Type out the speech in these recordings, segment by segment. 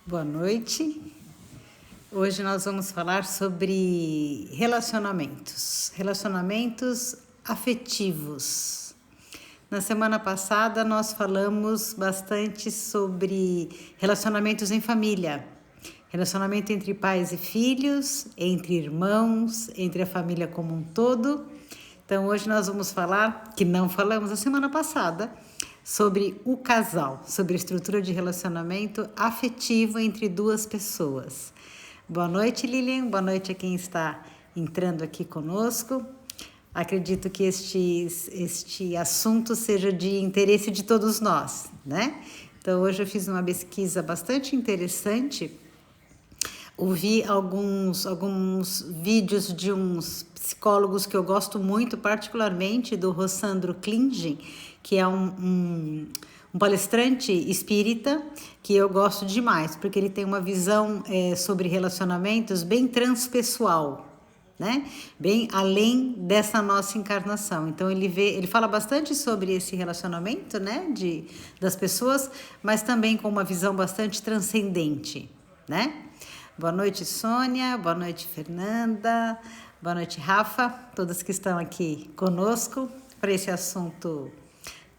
Boa noite. Hoje nós vamos falar sobre relacionamentos afetivos. Na semana passada nós falamos bastante sobre relacionamentos em família, relacionamento entre pais e filhos, entre irmãos, entre a família como um todo. Então hoje nós vamos falar, que não falamos a semana passada, sobre o casal, sobre a estrutura de relacionamento afetivo entre duas pessoas. Boa noite, Lilian. Boa noite a quem está entrando aqui conosco. Acredito que este assunto seja de interesse de todos nós, né? Então, hoje eu fiz uma pesquisa bastante interessante. Ouvi alguns vídeos de uns psicólogos que eu gosto muito, particularmente do Rossandro Klingen, que é um palestrante espírita que eu gosto demais, porque ele tem uma visão sobre relacionamentos bem transpessoal, né? Bem além dessa nossa encarnação. Então ele fala bastante sobre esse relacionamento, né, das pessoas, mas também com uma visão bastante transcendente, né? Boa noite, Sônia. Boa noite, Fernanda. Boa noite, Rafa. Todas que estão aqui conosco para esse assunto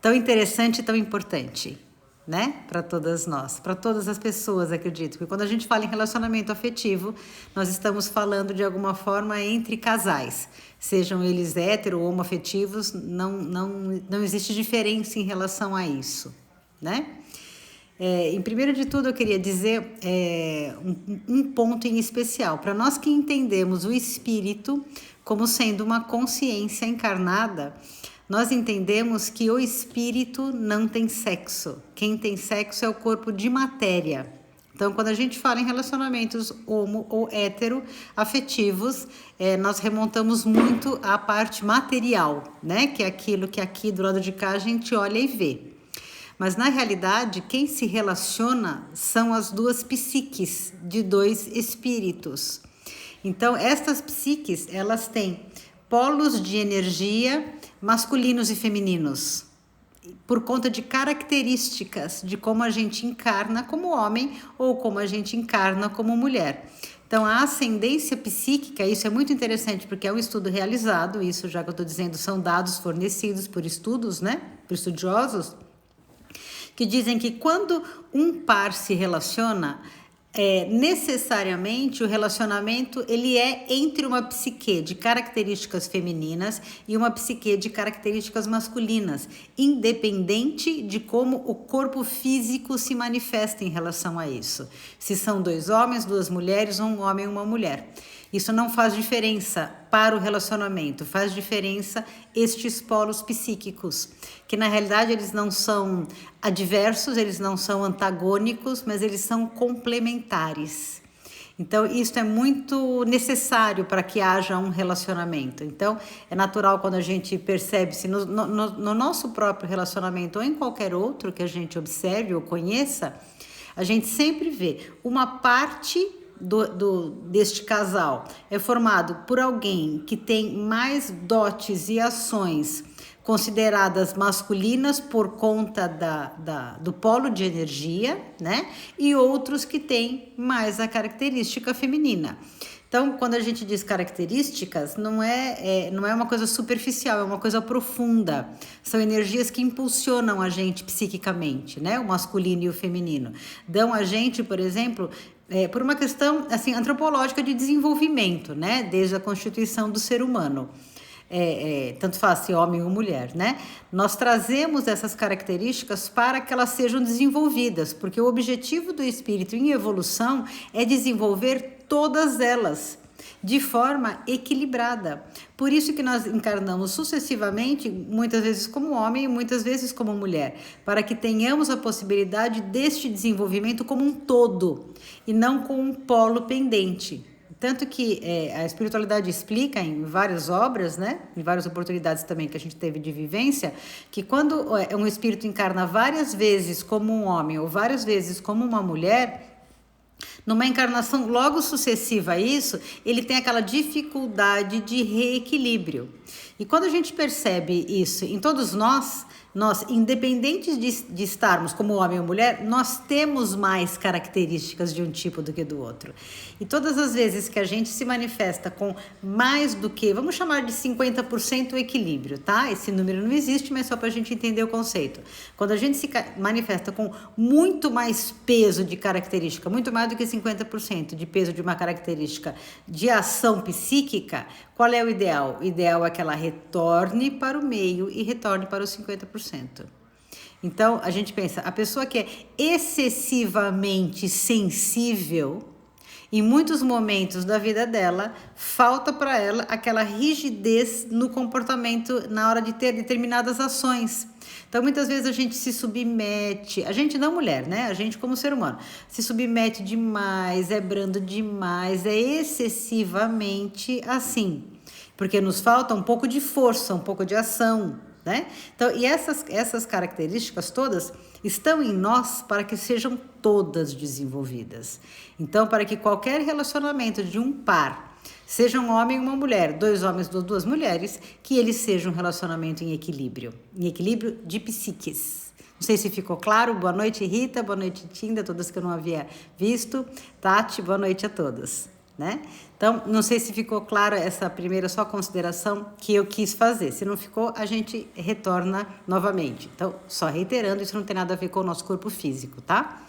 tão interessante e tão importante, né? Para todas nós, para todas as pessoas, acredito. Porque quando a gente fala em relacionamento afetivo, nós estamos falando de alguma forma entre casais. Sejam eles hétero ou homoafetivos, não existe diferença em relação a isso, né? Em primeiro de tudo, eu queria dizer um ponto em especial. Para nós que entendemos o espírito como sendo uma consciência encarnada, nós entendemos que o espírito não tem sexo. Quem tem sexo é o corpo de matéria. Então, quando a gente fala em relacionamentos homo ou hétero afetivos, nós remontamos muito à parte material, né? Que é aquilo que aqui do lado de cá a gente olha e vê. Mas, na realidade, quem se relaciona são as duas psiques de dois espíritos. Então, estas psiques, elas têm polos de energia masculinos e femininos, por conta de características de como a gente encarna como homem ou como a gente encarna como mulher. Então, a ascendência psíquica, isso é muito interessante, porque é um estudo realizado, isso já que eu estou dizendo, são dados fornecidos por estudos, né, por estudiosos, que dizem que quando um par se relaciona, necessariamente o relacionamento ele é entre uma psique de características femininas e uma psique de características masculinas, independente de como o corpo físico se manifesta em relação a isso. Se são dois homens, duas mulheres, um homem e uma mulher. Isso não faz diferença para o relacionamento, faz diferença estes polos psíquicos, que na realidade eles não são adversos, eles não são antagônicos, mas eles são complementares. Então, isso é muito necessário para que haja um relacionamento. Então, é natural quando a gente percebe-se no nosso próprio relacionamento ou em qualquer outro que a gente observe ou conheça, a gente sempre vê uma parte deste casal é formado por alguém que tem mais dotes e ações consideradas masculinas por conta do polo de energia, né? E outros que têm mais a característica feminina. Então, quando a gente diz características, não é uma coisa superficial, é uma coisa profunda. São energias que impulsionam a gente psiquicamente, né? O masculino e o feminino. Dão a gente, por exemplo, por uma questão assim, antropológica de desenvolvimento, né? Desde a constituição do ser humano. Tanto faz se homem ou mulher, né? Nós trazemos essas características para que elas sejam desenvolvidas, porque o objetivo do espírito em evolução é desenvolver todas elas de forma equilibrada. Por isso que nós encarnamos sucessivamente, muitas vezes como homem e muitas vezes como mulher, para que tenhamos a possibilidade deste desenvolvimento como um todo e não com um polo pendente. Tanto que a espiritualidade explica em várias obras, né, em várias oportunidades também que a gente teve de vivência, que quando um espírito encarna várias vezes como um homem ou várias vezes como uma mulher, numa encarnação logo sucessiva a isso, ele tem aquela dificuldade de reequilíbrio. E quando a gente percebe isso em todos nós, nós, independentes de estarmos como homem ou mulher, nós temos mais características de um tipo do que do outro. E todas as vezes que a gente se manifesta com mais do que, vamos chamar de 50% o equilíbrio, tá? Esse número não existe, mas só para a gente entender o conceito. Quando a gente se manifesta com muito mais peso de característica, muito mais do que 50% de peso de uma característica de ação psíquica, qual é o ideal? O ideal é que ela retorne para o meio e retorne para os 50%. Então, a gente pensa, a pessoa que é excessivamente sensível, em muitos momentos da vida dela, falta para ela aquela rigidez no comportamento na hora de ter determinadas ações. Então, muitas vezes a gente se submete, a gente não mulher, né? A gente como ser humano, se submete demais, é brando demais, é excessivamente assim. Porque nos falta um pouco de força, um pouco de ação, né? Então, e essas características todas estão em nós para que sejam todas desenvolvidas. Então, para que qualquer relacionamento de um par, seja um homem e uma mulher, dois homens ou duas mulheres, que ele seja um relacionamento em equilíbrio de psiques. Não sei se ficou claro. Boa noite, Rita, boa noite, Tinda, todas que eu não havia visto. Tati, boa noite a todas, né? Então, não sei se ficou claro essa primeira só consideração que eu quis fazer. Se não ficou, a gente retorna novamente. Então, só reiterando, isso não tem nada a ver com o nosso corpo físico, tá?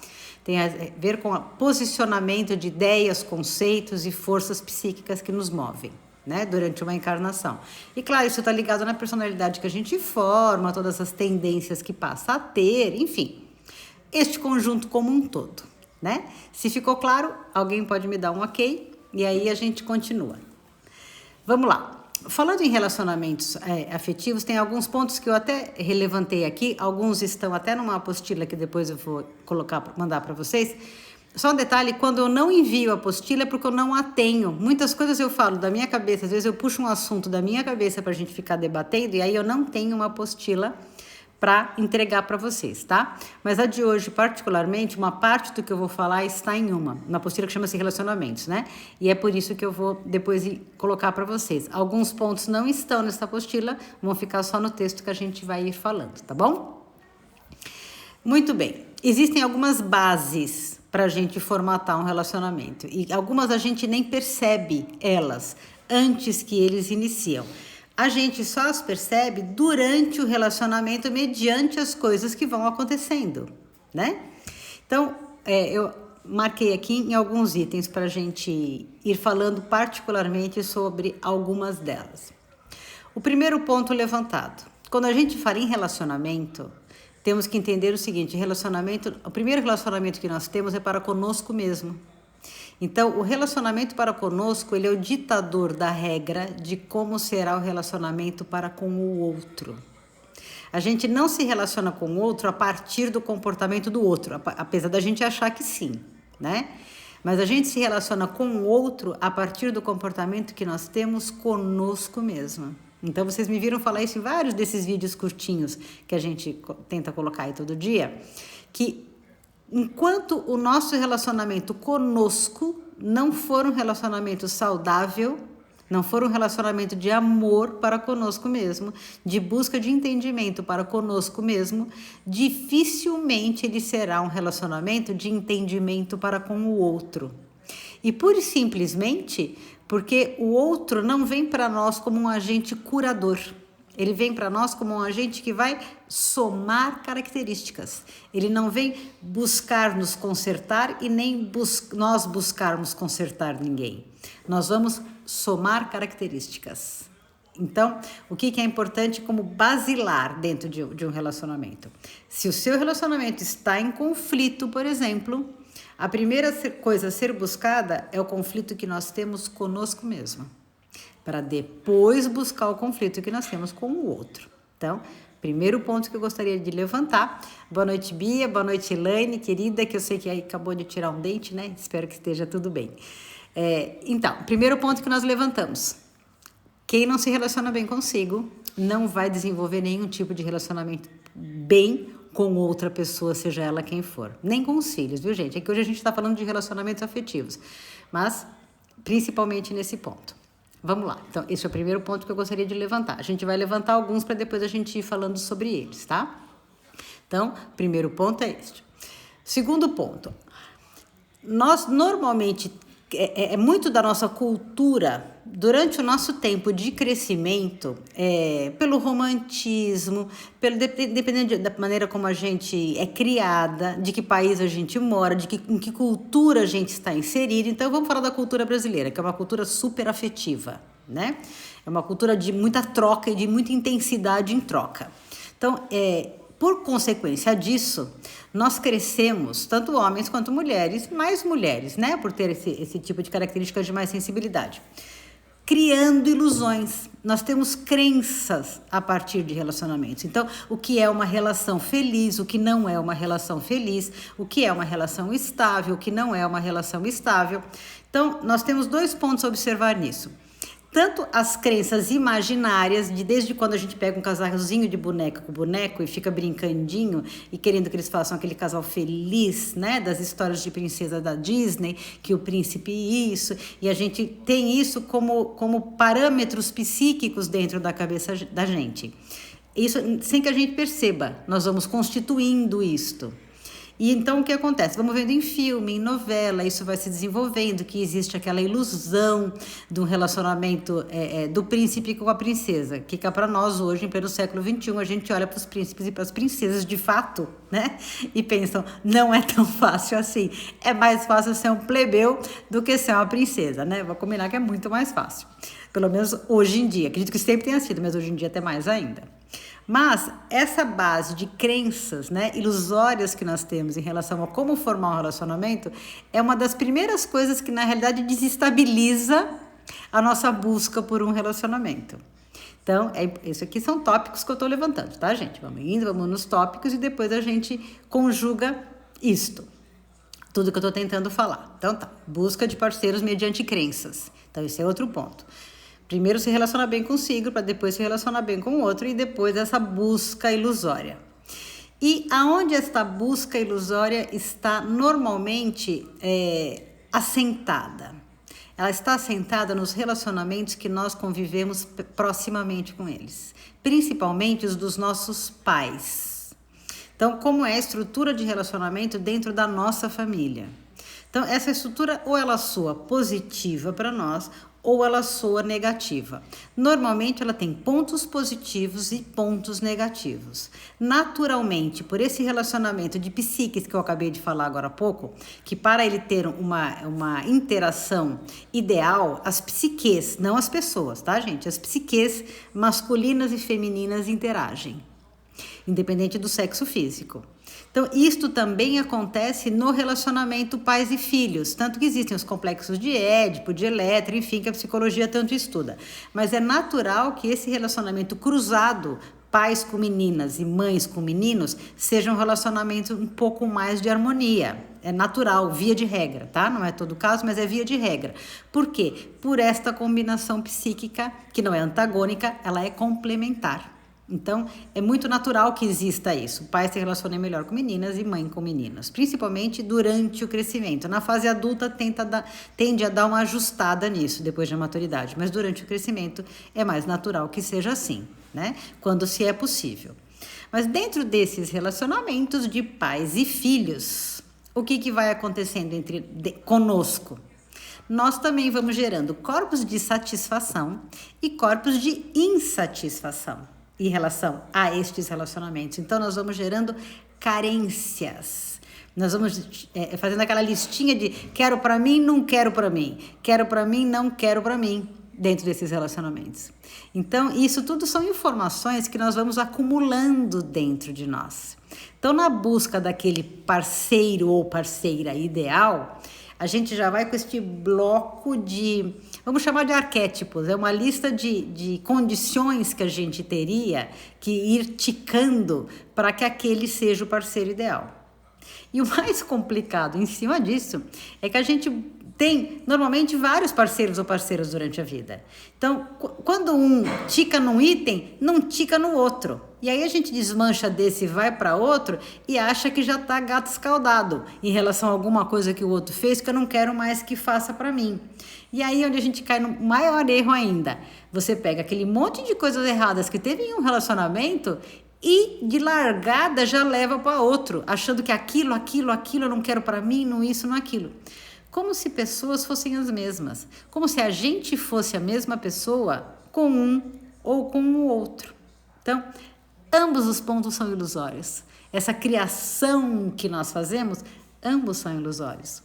Tem a ver com o posicionamento de ideias, conceitos e forças psíquicas que nos movem, né, durante uma encarnação. E claro, isso está ligado na personalidade que a gente forma, todas as tendências que passa a ter, enfim, este conjunto como um todo, né? Se ficou claro, alguém pode me dar um ok e aí a gente continua. Vamos lá. Falando em relacionamentos afetivos, tem alguns pontos que eu até relevantei aqui, alguns estão até numa apostila que depois eu vou mandar para vocês. Só um detalhe, quando eu não envio a apostila é porque eu não a tenho. Muitas coisas eu falo da minha cabeça, às vezes eu puxo um assunto da minha cabeça para a gente ficar debatendo e aí eu não tenho uma apostila para entregar para vocês, tá? Mas a de hoje, particularmente, uma parte do que eu vou falar está em uma apostila que chama-se Relacionamentos, né? E é por isso que eu vou depois colocar para vocês. Alguns pontos não estão nessa apostila, vão ficar só no texto que a gente vai ir falando, tá bom? Muito bem. Existem algumas bases para a gente formatar um relacionamento e algumas a gente nem percebe elas antes que eles iniciam. A gente só as percebe durante o relacionamento mediante as coisas que vão acontecendo, né? Então, eu marquei aqui em alguns itens para a gente ir falando particularmente sobre algumas delas. O primeiro ponto levantado. Quando a gente fala em relacionamento, temos que entender o seguinte, o primeiro relacionamento que nós temos é para conosco mesmo. Então, o relacionamento para conosco, ele é o ditador da regra de como será o relacionamento para com o outro. A gente não se relaciona com o outro a partir do comportamento do outro, apesar da gente achar que sim, né? Mas a gente se relaciona com o outro a partir do comportamento que nós temos conosco mesmo. Então, vocês me viram falar isso em vários desses vídeos curtinhos que a gente tenta colocar aí todo dia, que enquanto o nosso relacionamento conosco não for um relacionamento saudável, não for um relacionamento de amor para conosco mesmo, de busca de entendimento para conosco mesmo, dificilmente ele será um relacionamento de entendimento para com o outro. E pura e simplesmente porque o outro não vem para nós como um agente curador. Ele vem para nós como um agente que vai somar características. Ele não vem buscar nos consertar e nem nós buscarmos consertar ninguém. Nós vamos somar características. Então, o que é importante como basilar dentro de um relacionamento? Se o seu relacionamento está em conflito, por exemplo, a primeira coisa a ser buscada é o conflito que nós temos conosco mesmo, para depois buscar o conflito que nós temos com o outro. Então, primeiro ponto que eu gostaria de levantar. Boa noite, Bia. Boa noite, Elaine, querida, que eu sei que aí acabou de tirar um dente, né? Espero que esteja tudo bem. Então, primeiro ponto que nós levantamos. Quem não se relaciona bem consigo não vai desenvolver nenhum tipo de relacionamento bem com outra pessoa, seja ela quem for. Nem com os filhos, viu, gente? É que hoje a gente está falando de relacionamentos afetivos, mas principalmente nesse ponto. Vamos lá. Então, esse é o primeiro ponto que eu gostaria de levantar. A gente vai levantar alguns para depois a gente ir falando sobre eles, tá? Então, primeiro ponto é este. Segundo ponto, nós normalmente, é muito da nossa cultura, durante o nosso tempo de crescimento, pelo romantismo, dependendo da maneira como a gente é criada, de que país a gente mora, em que cultura a gente está inserido. Então, vamos falar da cultura brasileira, que é uma cultura super afetiva, né? É uma cultura de muita troca e de muita intensidade em troca. Então, por consequência disso, nós crescemos, tanto homens quanto mulheres, mais mulheres, né? Por ter esse tipo de característica de mais sensibilidade. Criando ilusões. Nós temos crenças a partir de relacionamentos. Então, o que é uma relação feliz, o que não é uma relação feliz, o que é uma relação estável, o que não é uma relação estável. Então, nós temos 2 pontos a observar nisso. Tanto as crenças imaginárias, desde quando a gente pega um casalzinho de boneca com boneco e fica brincandinho e querendo que eles façam aquele casal feliz, né? Das histórias de princesa da Disney, que o príncipe isso, e a gente tem isso como parâmetros psíquicos dentro da cabeça da gente. Isso sem que a gente perceba, nós vamos constituindo isto. E então o que acontece? Vamos vendo em filme, em novela, isso vai se desenvolvendo, que existe aquela ilusão de um relacionamento do príncipe com a princesa, que cá para nós hoje, em pleno século XXI, a gente olha para os príncipes e para as princesas de fato, né? E pensam, não é tão fácil assim. É mais fácil ser um plebeu do que ser uma princesa, né? Vou combinar que é muito mais fácil. Pelo menos hoje em dia. Acredito que sempre tenha sido, mas hoje em dia até mais ainda. Mas essa base de crenças, né, ilusórias que nós temos em relação a como formar um relacionamento é uma das primeiras coisas que, na realidade, desestabiliza a nossa busca por um relacionamento. Então, isso aqui são tópicos que eu estou levantando, tá, gente? Vamos nos tópicos e depois a gente conjuga isto. Tudo que eu estou tentando falar. Então, tá. Busca de parceiros mediante crenças. Então, esse é outro ponto. Primeiro se relacionar bem consigo, para depois se relacionar bem com o outro, e depois essa busca ilusória. E aonde esta busca ilusória está normalmente assentada? Ela está assentada nos relacionamentos que nós convivemos proximamente com eles, principalmente os dos nossos pais. Então, como é a estrutura de relacionamento dentro da nossa família? Então, essa estrutura ou ela soa positiva para nós, ou ela soa negativa. Normalmente, ela tem pontos positivos e pontos negativos. Naturalmente, por esse relacionamento de psiques que eu acabei de falar agora há pouco, que para ele ter uma interação ideal, as psiques, não as pessoas, tá, gente? As psiques masculinas e femininas interagem, independente do sexo físico. Então, isto também acontece no relacionamento pais e filhos, tanto que existem os complexos de Édipo, de Elétra, enfim, que a psicologia tanto estuda. Mas é natural que esse relacionamento cruzado, pais com meninas e mães com meninos, seja um relacionamento um pouco mais de harmonia. É natural, via de regra, tá? Não é todo o caso, mas é via de regra. Por quê? Por esta combinação psíquica, que não é antagônica, ela é complementar. Então, é muito natural que exista isso. O pai se relaciona melhor com meninas e mãe com meninos, principalmente durante o crescimento. Na fase adulta, tende a dar uma ajustada nisso, depois da maturidade. Mas durante o crescimento, é mais natural que seja assim, né? Quando se é possível. Mas dentro desses relacionamentos de pais e filhos, o que vai acontecendo conosco? Nós também vamos gerando corpos de satisfação e corpos de insatisfação em relação a estes relacionamentos. Então, nós vamos gerando carências. Nós vamos fazendo aquela listinha de quero para mim, não quero para mim. Quero para mim, não quero para mim, dentro desses relacionamentos. Então, isso tudo são informações que nós vamos acumulando dentro de nós. Então, na busca daquele parceiro ou parceira ideal, a gente já vai com este bloco de, vamos chamar de arquétipos, é uma lista de condições que a gente teria que ir ticando para que aquele seja o parceiro ideal. E o mais complicado em cima disso é que a gente tem normalmente vários parceiros ou parceiras durante a vida. Então, quando um tica num item, não tica no outro. E aí a gente desmancha desse e vai para outro e acha que já tá gato escaldado em relação a alguma coisa que o outro fez que eu não quero mais que faça para mim. E aí onde a gente cai no maior erro ainda. Você pega aquele monte de coisas erradas que teve em um relacionamento e de largada já leva para outro, achando que aquilo eu não quero para mim, não isso, não aquilo. Como se pessoas fossem as mesmas. Como se a gente fosse a mesma pessoa com um ou com o outro. Então, ambos os pontos são ilusórios. Essa criação que nós fazemos, ambos são ilusórios.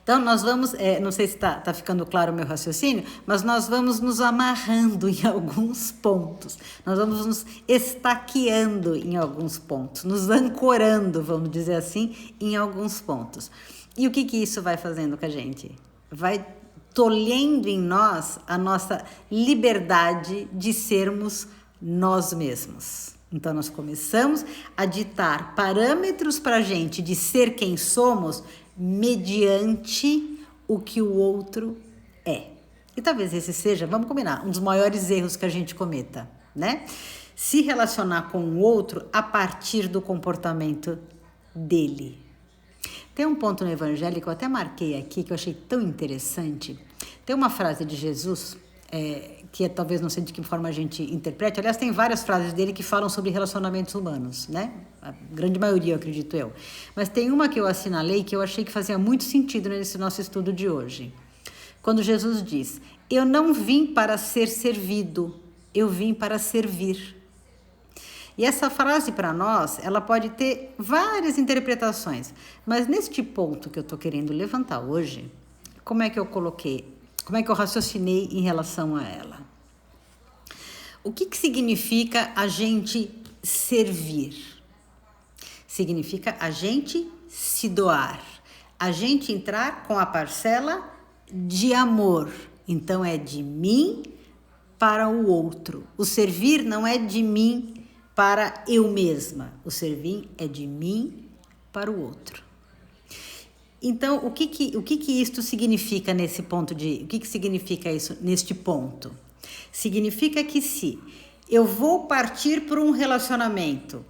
Então, nós vamos, não sei se está ficando claro o meu raciocínio, mas nós vamos nos amarrando em alguns pontos, nós vamos nos estaqueando em alguns pontos, nos ancorando, vamos dizer assim, em alguns pontos. E o que isso vai fazendo com a gente? Vai tolhendo em nós a nossa liberdade de sermos nós mesmos. Então, nós começamos a ditar parâmetros para a gente de ser quem somos mediante o que o outro é. E talvez esse seja, vamos combinar, um dos maiores erros que a gente cometa, né? Se relacionar com o outro a partir do comportamento dele. Tem um ponto no Evangelho que eu até marquei aqui, que eu achei tão interessante. Tem uma frase de Jesus, que talvez não sei de que forma a gente interprete. Aliás, tem várias frases dele que falam sobre relacionamentos humanos, né? A grande maioria, eu acredito eu. Mas tem uma que eu assinalei que eu achei que fazia muito sentido nesse nosso estudo de hoje. Quando Jesus diz, eu não vim para ser servido, eu vim para servir. E essa frase para nós, ela pode ter várias interpretações, mas neste ponto que eu estou querendo levantar hoje, como é que eu coloquei, como é que eu raciocinei em relação a ela? O que significa a gente servir? Significa a gente se doar, a gente entrar com a parcela de amor. Então é de mim para o outro. O servir não é de mim para eu mesma. O servir é de mim para o outro. Então, o que isto significa nesse ponto o que significa isso neste ponto? Significa que se eu vou partir para um relacionamento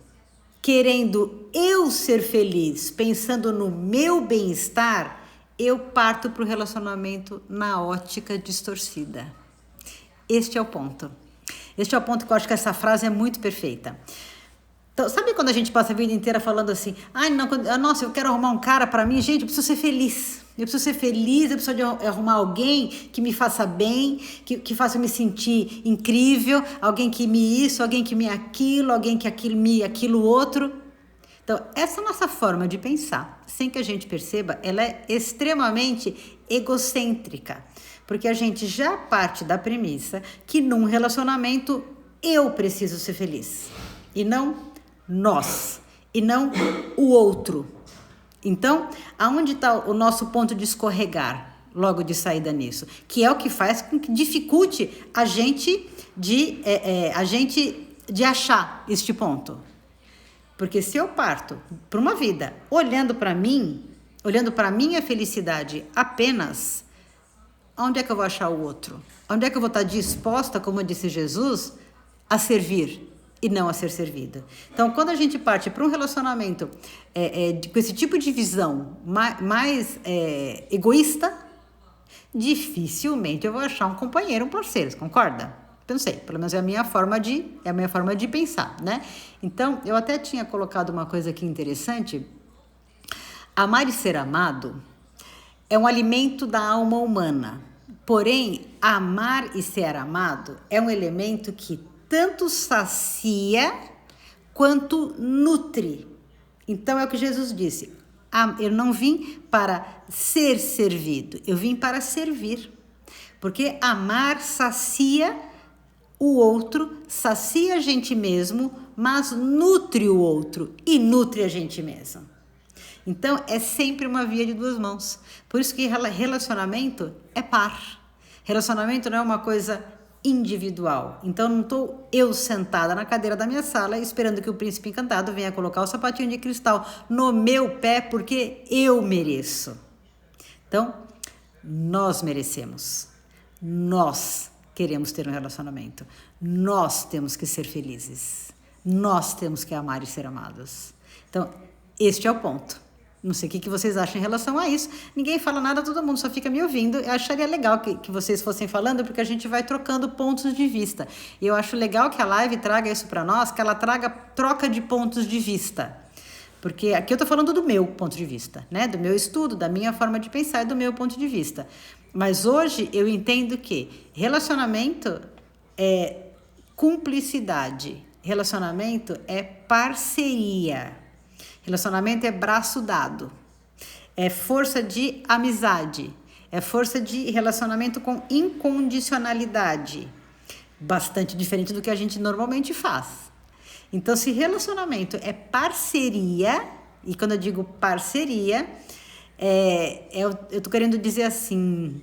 querendo eu ser feliz, pensando no meu bem-estar, eu parto para o relacionamento na ótica distorcida. Este é o ponto. Este é o ponto que eu acho que essa frase é muito perfeita. Então, sabe quando a gente passa a vida inteira falando assim, nossa, eu quero arrumar um cara para mim, gente, eu preciso ser feliz. Eu preciso ser feliz, eu preciso de arrumar alguém que me faça bem, que faça eu me sentir incrível, alguém que me isso, alguém que me aquilo, alguém que aquilo outro. Então, essa nossa forma de pensar, sem que a gente perceba, ela é extremamente egocêntrica. Porque a gente já parte da premissa que num relacionamento eu preciso ser feliz. E não nós. E não o outro. Então, aonde está o nosso ponto de escorregar logo de saída nisso? Que é o que faz com que dificulte a gente de achar este ponto. Porque se eu parto para uma vida olhando para mim, olhando para a minha felicidade apenas, onde é que eu vou achar o outro? Onde é que eu vou estar disposta, como disse Jesus, a servir e não a ser servida? Então, quando a gente parte para um relacionamento com esse tipo de visão mais egoísta, dificilmente eu vou achar um companheiro, um parceiro, concorda? Eu não sei, pelo menos é a minha forma de pensar, né? Então, eu até tinha colocado uma coisa aqui interessante. Amar e ser amado é um alimento da alma humana. Porém, amar e ser amado é um elemento que tanto sacia quanto nutre. Então, é o que Jesus disse. Eu não vim para ser servido, eu vim para servir. Porque amar sacia o outro, sacia a gente mesmo, mas nutre o outro e nutre a gente mesmo. Então, é sempre uma via de duas mãos. Por isso que relacionamento é par. Relacionamento não é uma coisa individual. Então, não estou eu sentada na cadeira da minha sala esperando que o príncipe encantado venha colocar o sapatinho de cristal no meu pé porque eu mereço. Então, nós merecemos. Nós queremos ter um relacionamento. Nós temos que ser felizes. Nós temos que amar e ser amados. Então, este é o ponto. Não sei o que vocês acham em relação a isso. Ninguém fala nada, todo mundo só fica me ouvindo. Eu acharia legal que vocês fossem falando, porque a gente vai trocando pontos de vista. E eu acho legal que a live traga isso para nós, que ela traga troca de pontos de vista. Porque aqui eu estou falando do meu ponto de vista, né? Do meu estudo, da minha forma de pensar e do meu ponto de vista. Mas hoje eu entendo que relacionamento é cumplicidade, relacionamento é parceria. Relacionamento é braço dado, é força de amizade, é força de relacionamento com incondicionalidade, bastante diferente do que a gente normalmente faz. Então, se relacionamento é parceria, e quando eu digo parceria, eu tô querendo dizer assim...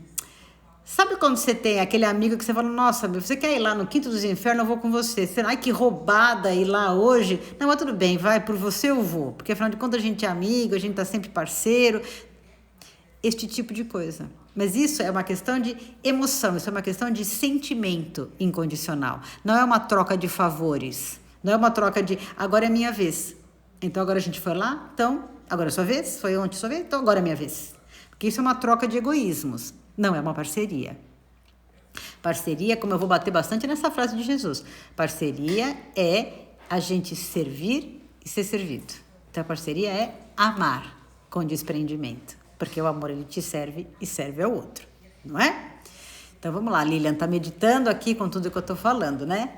Sabe quando você tem aquele amigo que você fala, nossa, você quer ir lá no Quinto dos Infernos, eu vou com você. Você, ai, que roubada ir lá hoje. Não, mas tudo bem, vai, por você eu vou. Porque afinal de contas a gente é amigo, a gente tá sempre parceiro. Este tipo de coisa. Mas isso é uma questão de emoção, isso é uma questão de sentimento incondicional. Não é uma troca de favores. Não é uma troca de, agora é minha vez. Então agora a gente foi lá, então agora é sua vez. Foi ontem sua vez, então agora é minha vez. Porque isso é uma troca de egoísmos. Não, é uma parceria. Parceria, como eu vou bater bastante nessa frase de Jesus, parceria é a gente servir e ser servido. Então, a parceria é amar com desprendimento, porque o amor, ele te serve e serve ao outro, não é? Então, vamos lá, Lilian tá meditando aqui com tudo que eu tô falando, né?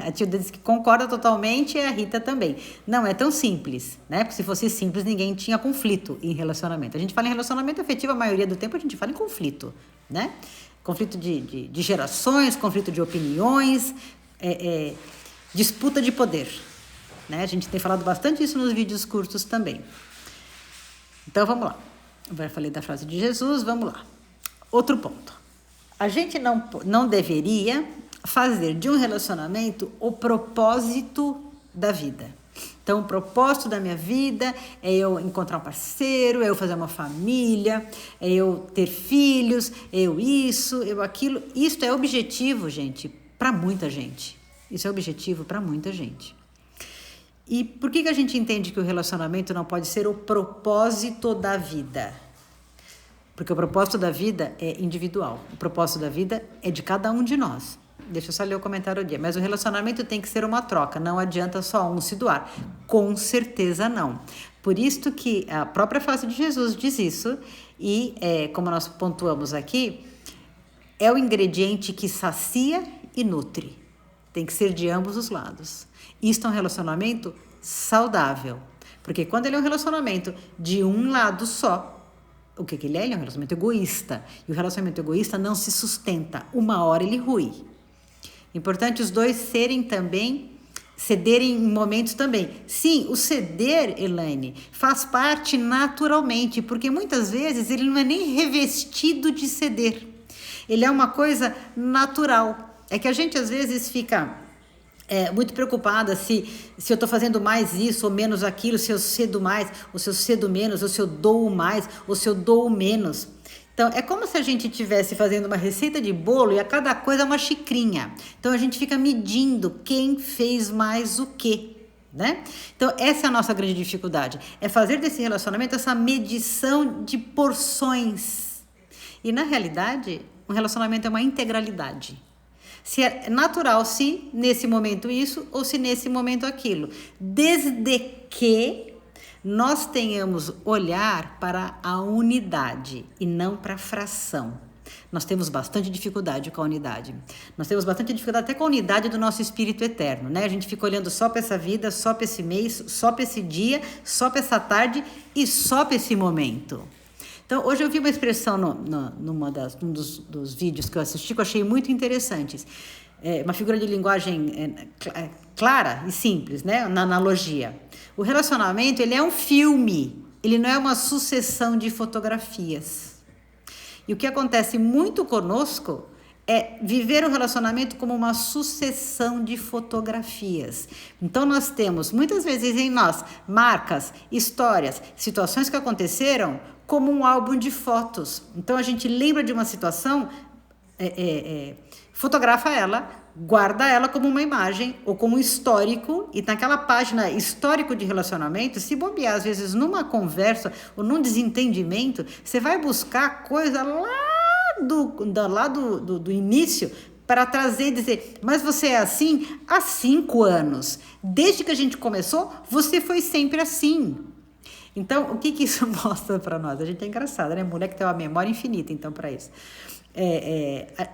A Tilda disse que concorda totalmente e a Rita também. Não é tão simples, né? Porque se fosse simples, ninguém tinha conflito em relacionamento. A gente fala em relacionamento afetivo, a maioria do tempo a gente fala em conflito, né? Conflito de gerações, conflito de opiniões, disputa de poder, né? A gente tem falado bastante isso nos vídeos curtos também. Então, vamos lá. Eu já falei da frase de Jesus, vamos lá. Outro ponto. A gente não deveria fazer de um relacionamento o propósito da vida. Então, o propósito da minha vida é eu encontrar um parceiro, é eu fazer uma família, é eu ter filhos, é eu isso, eu aquilo. Isso é objetivo, gente, para muita gente. Isso é objetivo para muita gente. E por que a gente entende que o relacionamento não pode ser o propósito da vida? Porque o propósito da vida é individual. O propósito da vida é de cada um de nós. Deixa eu só ler o comentário do dia. Mas o relacionamento tem que ser uma troca. Não adianta só um se doar. Com certeza não. Por isso que a própria face de Jesus diz isso. E, como nós pontuamos aqui, é o ingrediente que sacia e nutre. Tem que ser de ambos os lados. Isto é um relacionamento saudável. Porque quando ele é um relacionamento de um lado só, o que ele é? Ele é um relacionamento egoísta. E o relacionamento egoísta não se sustenta. Uma hora ele rui. Importante os dois serem também, cederem em momentos também. Sim, o ceder, Elaine, faz parte naturalmente, porque muitas vezes ele não é nem revestido de ceder. Ele é uma coisa natural. É que a gente às vezes fica muito preocupada se eu estou fazendo mais isso ou menos aquilo, se eu cedo mais, ou se eu cedo menos, ou se eu dou mais, ou se eu dou menos. Então, é como se a gente estivesse fazendo uma receita de bolo e a cada coisa é uma xicrinha. Então, a gente fica medindo quem fez mais o quê, né? Então, essa é a nossa grande dificuldade. É fazer desse relacionamento essa medição de porções. E, na realidade, um relacionamento é uma integralidade. Se é natural, se nesse momento isso ou se nesse momento aquilo. Desde que nós tenhamos olhar para a unidade e não para a fração. Nós temos bastante dificuldade com a unidade. Nós temos bastante dificuldade até com a unidade do nosso espírito eterno, né? A gente fica olhando só para essa vida, só para esse mês, só para esse dia, só para essa tarde e só para esse momento. Então, hoje eu vi uma expressão num dos vídeos que eu assisti que eu achei muito interessantes. Uma figura de linguagem clara e simples, né? Na analogia. O relacionamento, ele é um filme, ele não é uma sucessão de fotografias. E o que acontece muito conosco é viver o relacionamento como uma sucessão de fotografias. Então, nós temos, muitas vezes em nós, marcas, histórias, situações que aconteceram como um álbum de fotos. Então, a gente lembra de uma situação, fotografa ela, guarda ela como uma imagem ou como um histórico, e naquela página histórico de relacionamento, se bobear, às vezes numa conversa ou num desentendimento, você vai buscar coisa lá do início para trazer e dizer, mas você é assim há 5 anos. Desde que a gente começou, você foi sempre assim. Então, o que isso mostra para nós? A gente é engraçado, né? Mulher que tem uma memória infinita, então, para isso.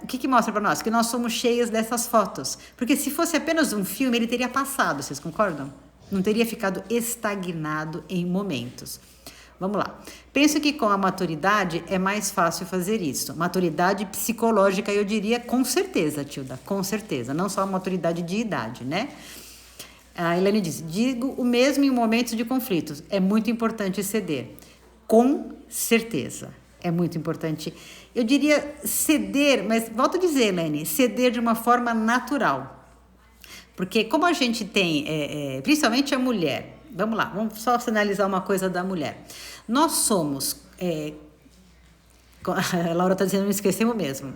O que mostra para nós? Que nós somos cheias dessas fotos. Porque se fosse apenas um filme, ele teria passado, vocês concordam? Não teria ficado estagnado em momentos. Vamos lá. Penso que com a maturidade é mais fácil fazer isso. Maturidade psicológica, eu diria, com certeza, Tilda, com certeza. Não só a maturidade de idade, né? A Elaine diz, digo o mesmo em momentos de conflitos. É muito importante ceder. Com certeza. É muito importante. Eu diria ceder, mas volto a dizer, Elaine, ceder de uma forma natural. Porque como a gente tem, principalmente a mulher, vamos lá, vamos só sinalizar uma coisa da mulher. Nós somos... a Laura está dizendo, não esquecemos mesmo.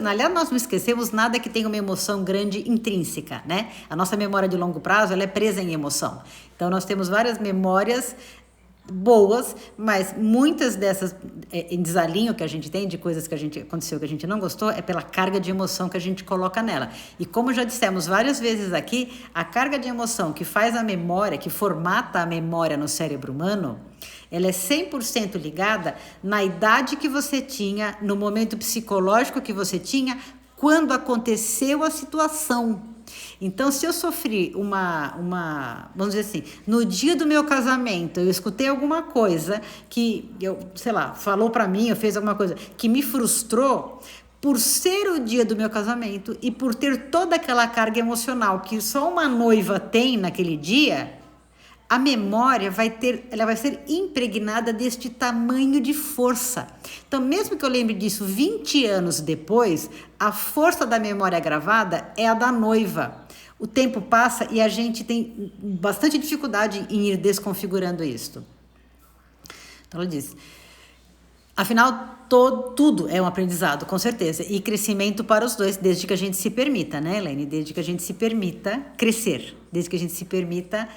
Aliás, nós não esquecemos nada que tenha uma emoção grande intrínseca, né? A nossa memória de longo prazo, ela é presa em emoção. Então, nós temos várias memórias boas, mas muitas dessas em desalinho que a gente tem, de coisas que aconteceu que a gente não gostou, é pela carga de emoção que a gente coloca nela. E como já dissemos várias vezes aqui, a carga de emoção que faz a memória, que formata a memória no cérebro humano, ela é 100% ligada na idade que você tinha, no momento psicológico que você tinha, quando aconteceu a situação. Então, se eu sofri vamos dizer assim, no dia do meu casamento, eu escutei alguma coisa que, falou pra mim, ou fez alguma coisa que me frustrou, por ser o dia do meu casamento e por ter toda aquela carga emocional que só uma noiva tem naquele dia, a memória ela vai ser impregnada deste tamanho de força. Então, mesmo que eu lembre disso 20 anos depois, a força da memória gravada é a da noiva. O tempo passa e a gente tem bastante dificuldade em ir desconfigurando isto. Então, ela diz... Afinal, tudo é um aprendizado, com certeza. E crescimento para os dois, desde que a gente se permita, né, Elaine? Desde que a gente se permita crescer. Desde que a gente se permita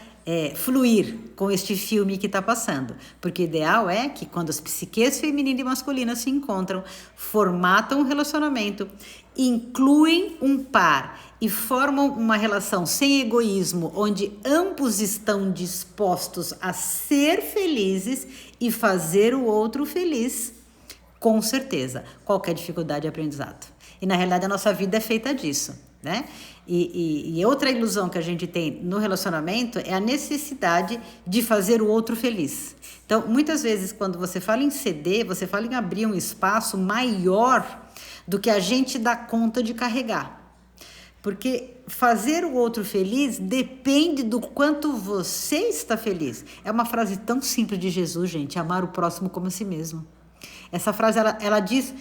fluir com este filme que está passando. Porque o ideal é que quando as psiques feminina e masculina se encontram, formatam um relacionamento, incluem um par e formam uma relação sem egoísmo, onde ambos estão dispostos a ser felizes e fazer o outro feliz, com certeza. Qualquer dificuldade é aprendizado. E na realidade a nossa vida é feita disso, né? E outra ilusão que a gente tem no relacionamento é a necessidade de fazer o outro feliz. Então, muitas vezes, quando você fala em ceder, você fala em abrir um espaço maior do que a gente dá conta de carregar. Porque fazer o outro feliz depende do quanto você está feliz. É uma frase tão simples de Jesus, gente, amar o próximo como a si mesmo. Essa frase, ela diz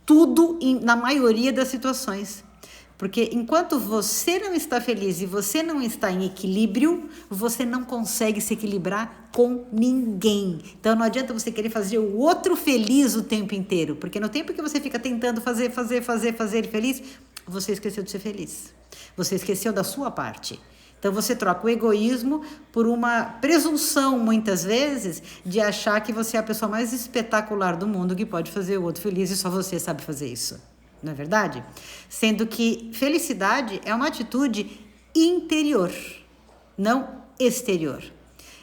tudo na maioria das situações. Porque enquanto você não está feliz e você não está em equilíbrio, você não consegue se equilibrar com ninguém. Então não adianta você querer fazer o outro feliz o tempo inteiro, porque no tempo que você fica tentando fazer ele feliz, você esqueceu de ser feliz. Você esqueceu da sua parte. Então você troca o egoísmo por uma presunção, muitas vezes, de achar que você é a pessoa mais espetacular do mundo que pode fazer o outro feliz e só você sabe fazer isso. Não é verdade? Sendo que felicidade é uma atitude interior, não exterior.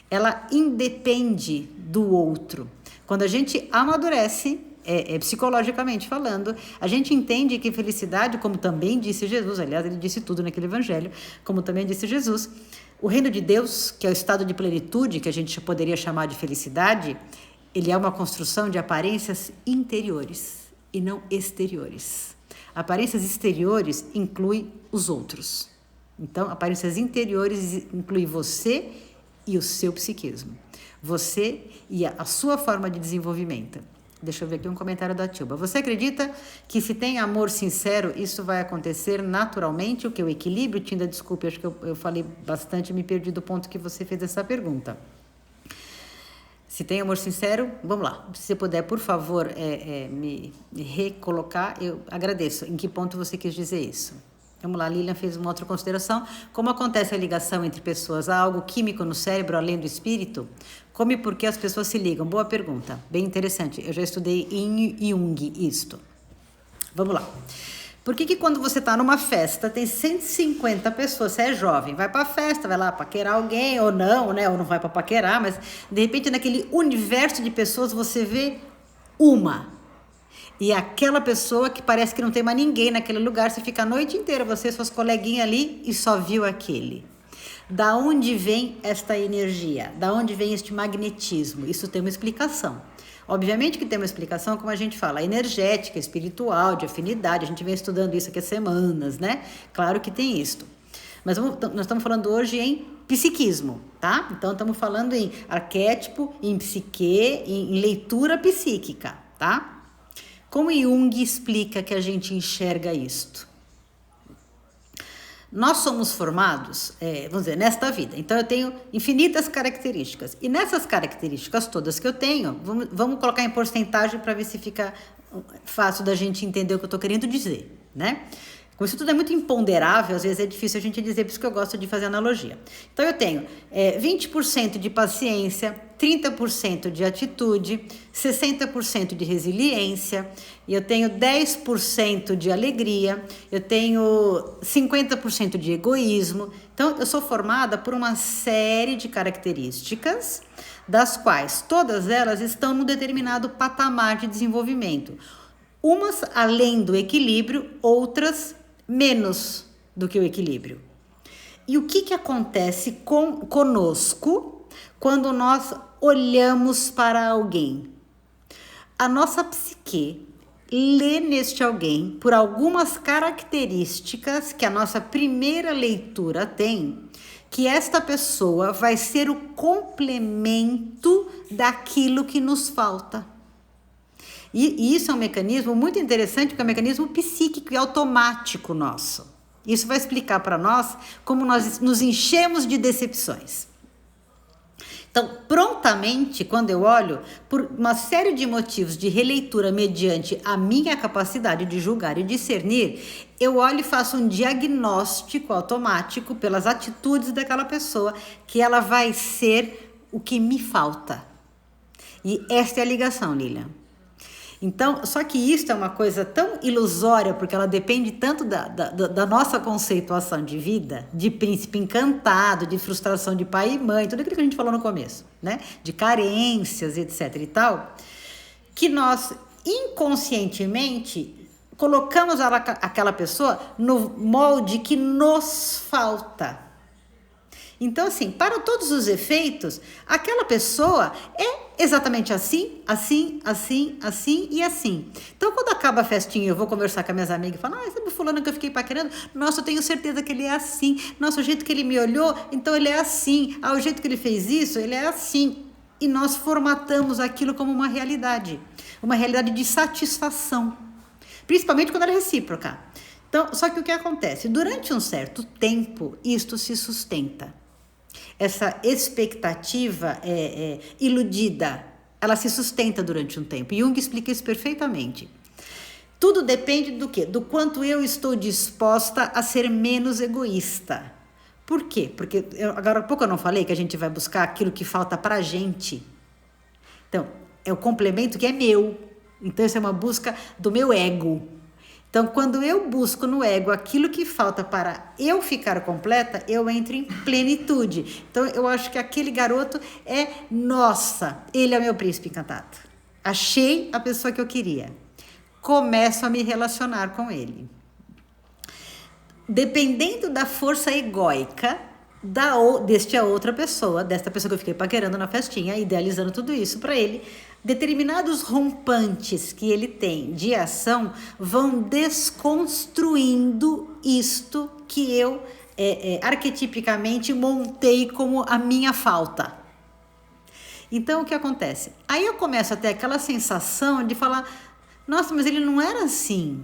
Ela independe do outro. Quando a gente amadurece, psicologicamente falando, a gente entende que felicidade, como também disse Jesus, aliás, ele disse tudo naquele evangelho, como também disse Jesus, o reino de Deus, que é o estado de plenitude, que a gente poderia chamar de felicidade, ele é uma construção de aparências interiores e não exteriores. Aparências exteriores inclui os outros. Então, aparências interiores inclui você e o seu psiquismo. Você e a sua forma de desenvolvimento. Deixa eu ver aqui um comentário da Tilba. Você acredita que se tem amor sincero, isso vai acontecer naturalmente? O que? O equilíbrio? Tinda, desculpe, acho que eu falei bastante e me perdi do ponto que você fez essa pergunta. Se tem amor sincero, vamos lá. Se você puder, por favor, me recolocar, eu agradeço. Em que ponto você quis dizer isso? Vamos lá, a Lilian fez uma outra consideração. Como acontece a ligação entre pessoas? Há algo químico no cérebro além do espírito? Como e por que as pessoas se ligam? Boa pergunta, bem interessante. Eu já estudei em Jung isto. Vamos lá. Por que quando você está numa festa, tem 150 pessoas, você é jovem, vai pra festa, vai lá paquerar alguém, ou não, né? Ou não vai pra paquerar, mas de repente naquele universo de pessoas você vê uma. E aquela pessoa que parece que não tem mais ninguém naquele lugar, você fica a noite inteira, você e suas coleguinhas ali, e só viu aquele. Da onde vem esta energia? Da onde vem este magnetismo? Isso tem uma explicação. Obviamente que tem uma explicação, como a gente fala, energética, espiritual, de afinidade. A gente vem estudando isso aqui há semanas, né? Claro que tem isto. Mas nós estamos falando hoje em psiquismo, tá? Então estamos falando em arquétipo, em psique, em leitura psíquica, tá? Como Jung explica que a gente enxerga isto? Nós somos formados, vamos dizer, nesta vida. Então, eu tenho infinitas características. E nessas características todas que eu tenho, vamos colocar em porcentagem para ver se fica fácil da gente entender o que eu estou querendo dizer, né? Como isso tudo é muito imponderável, às vezes é difícil a gente dizer, por isso que eu gosto de fazer analogia. Então, eu tenho 20% de paciência, 30% de atitude, 60% de resiliência, eu tenho 10% de alegria, eu tenho 50% de egoísmo. Então, eu sou formada por uma série de características, das quais todas elas estão num determinado patamar de desenvolvimento. Umas além do equilíbrio, outras menos do que o equilíbrio. E o que acontece conosco quando nós olhamos para alguém? A nossa psique lê neste alguém por algumas características que a nossa primeira leitura tem, que esta pessoa vai ser o complemento daquilo que nos falta. E isso é um mecanismo muito interessante, porque é um mecanismo psíquico e automático nosso. Isso vai explicar para nós como nós nos enchemos de decepções. Então, prontamente, quando eu olho, por uma série de motivos de releitura mediante a minha capacidade de julgar e discernir, eu olho e faço um diagnóstico automático pelas atitudes daquela pessoa, que ela vai ser o que me falta. E esta é a ligação, Lilian. Então, só que isso é uma coisa tão ilusória, porque ela depende tanto da nossa conceituação de vida, de príncipe encantado, de frustração de pai e mãe, tudo aquilo que a gente falou no começo, né? De carências, etc e tal, que nós inconscientemente colocamos aquela pessoa no molde que nos falta. Então, assim, para todos os efeitos, aquela pessoa é exatamente assim, assim, assim, assim e assim. Então, quando acaba a festinha, eu vou conversar com as minhas amigas e falo, sabe o fulano que eu fiquei paquerando? Nossa, eu tenho certeza que ele é assim. Nossa, o jeito que ele me olhou, então ele é assim. O jeito que ele fez isso, ele é assim. E nós formatamos aquilo como uma realidade de satisfação, principalmente quando ela é recíproca. Então, só que o que acontece? Durante um certo tempo, isto se sustenta. Essa expectativa iludida, ela se sustenta durante um tempo. Jung explica isso perfeitamente. Tudo depende do quê? Do quanto eu estou disposta a ser menos egoísta. Por quê? Porque agora há pouco eu não falei que a gente vai buscar aquilo que falta pra gente. Então, é o complemento que é meu. Então, isso é uma busca do meu ego. Então, quando eu busco no ego aquilo que falta para eu ficar completa, eu entro em plenitude. Então, eu acho que aquele garoto nossa, ele é o meu príncipe encantado. Achei a pessoa que eu queria. Começo a me relacionar com ele. Dependendo da força egóica desta outra pessoa, desta pessoa que eu fiquei paquerando na festinha, idealizando tudo isso para ele, determinados rompantes que ele tem de ação vão desconstruindo isto que eu arquetipicamente montei como a minha falta. Então, o que acontece? Aí eu começo a ter aquela sensação de falar, nossa, mas ele não era assim.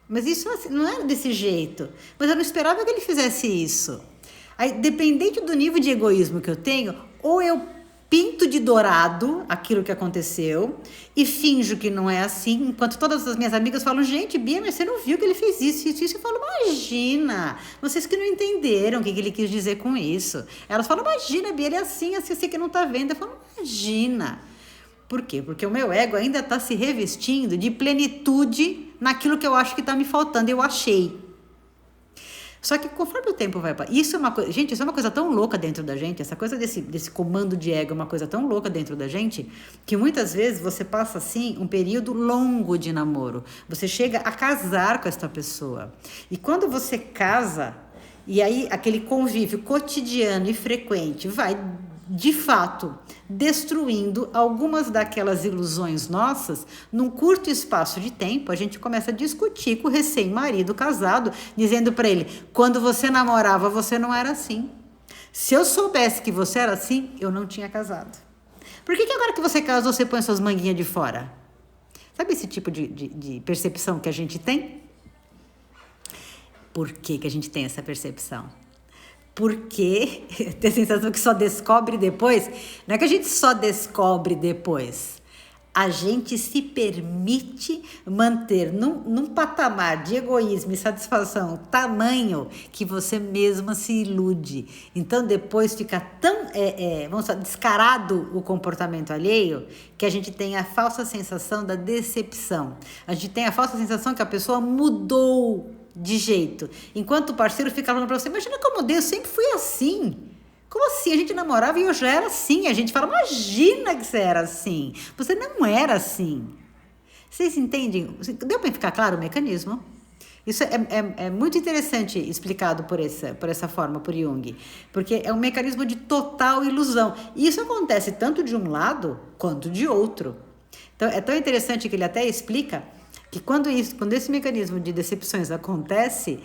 Mas isso não era desse jeito. Mas eu não esperava que ele fizesse isso. Aí, dependente do nível de egoísmo que eu tenho, ou eu pinto de dourado aquilo que aconteceu e finjo que não é assim, enquanto todas as minhas amigas falam, gente, Bia, mas você não viu que ele fez isso. Eu falo, imagina, vocês que não entenderam o que ele quis dizer com isso. Elas falam, imagina, Bia, ele é assim, você que não tá vendo. Eu falo, imagina. Por quê? Porque o meu ego ainda está se revestindo de plenitude naquilo que eu acho que está me faltando. Eu achei. Só que conforme o tempo vai... Isso é uma coisa... Gente, isso é uma coisa tão louca dentro da gente. Essa coisa desse comando de ego é uma coisa tão louca dentro da gente que muitas vezes você passa, assim, um período longo de namoro. Você chega a casar com esta pessoa. E quando você casa, e aí aquele convívio cotidiano e frequente vai, de fato, destruindo algumas daquelas ilusões nossas, num curto espaço de tempo, a gente começa a discutir com o recém-marido casado, dizendo para ele, quando você namorava, você não era assim. Se eu soubesse que você era assim, eu não tinha casado. Por que agora que você casou, você põe suas manguinhas de fora? Sabe esse tipo de percepção que a gente tem? Por que a gente tem essa percepção? Porque tem a sensação que só descobre depois. Não é que a gente só descobre depois. A gente se permite manter num patamar de egoísmo e satisfação tamanho que você mesma se ilude. Então depois fica tão vamos falar, descarado o comportamento alheio que a gente tem a falsa sensação da decepção. A gente tem a falsa sensação que a pessoa mudou de jeito. Enquanto o parceiro fica falando pra você, imagina que eu mudei, eu sempre fui assim. Como assim? A gente namorava e eu já era assim. A gente fala, imagina que você era assim. Você não era assim. Vocês entendem? Deu para ficar claro o mecanismo? Isso é muito interessante explicado por essa forma, por Jung. Porque é um mecanismo de total ilusão. E isso acontece tanto de um lado quanto de outro. Então, é tão interessante que ele até explica que quando esse mecanismo de decepções acontece,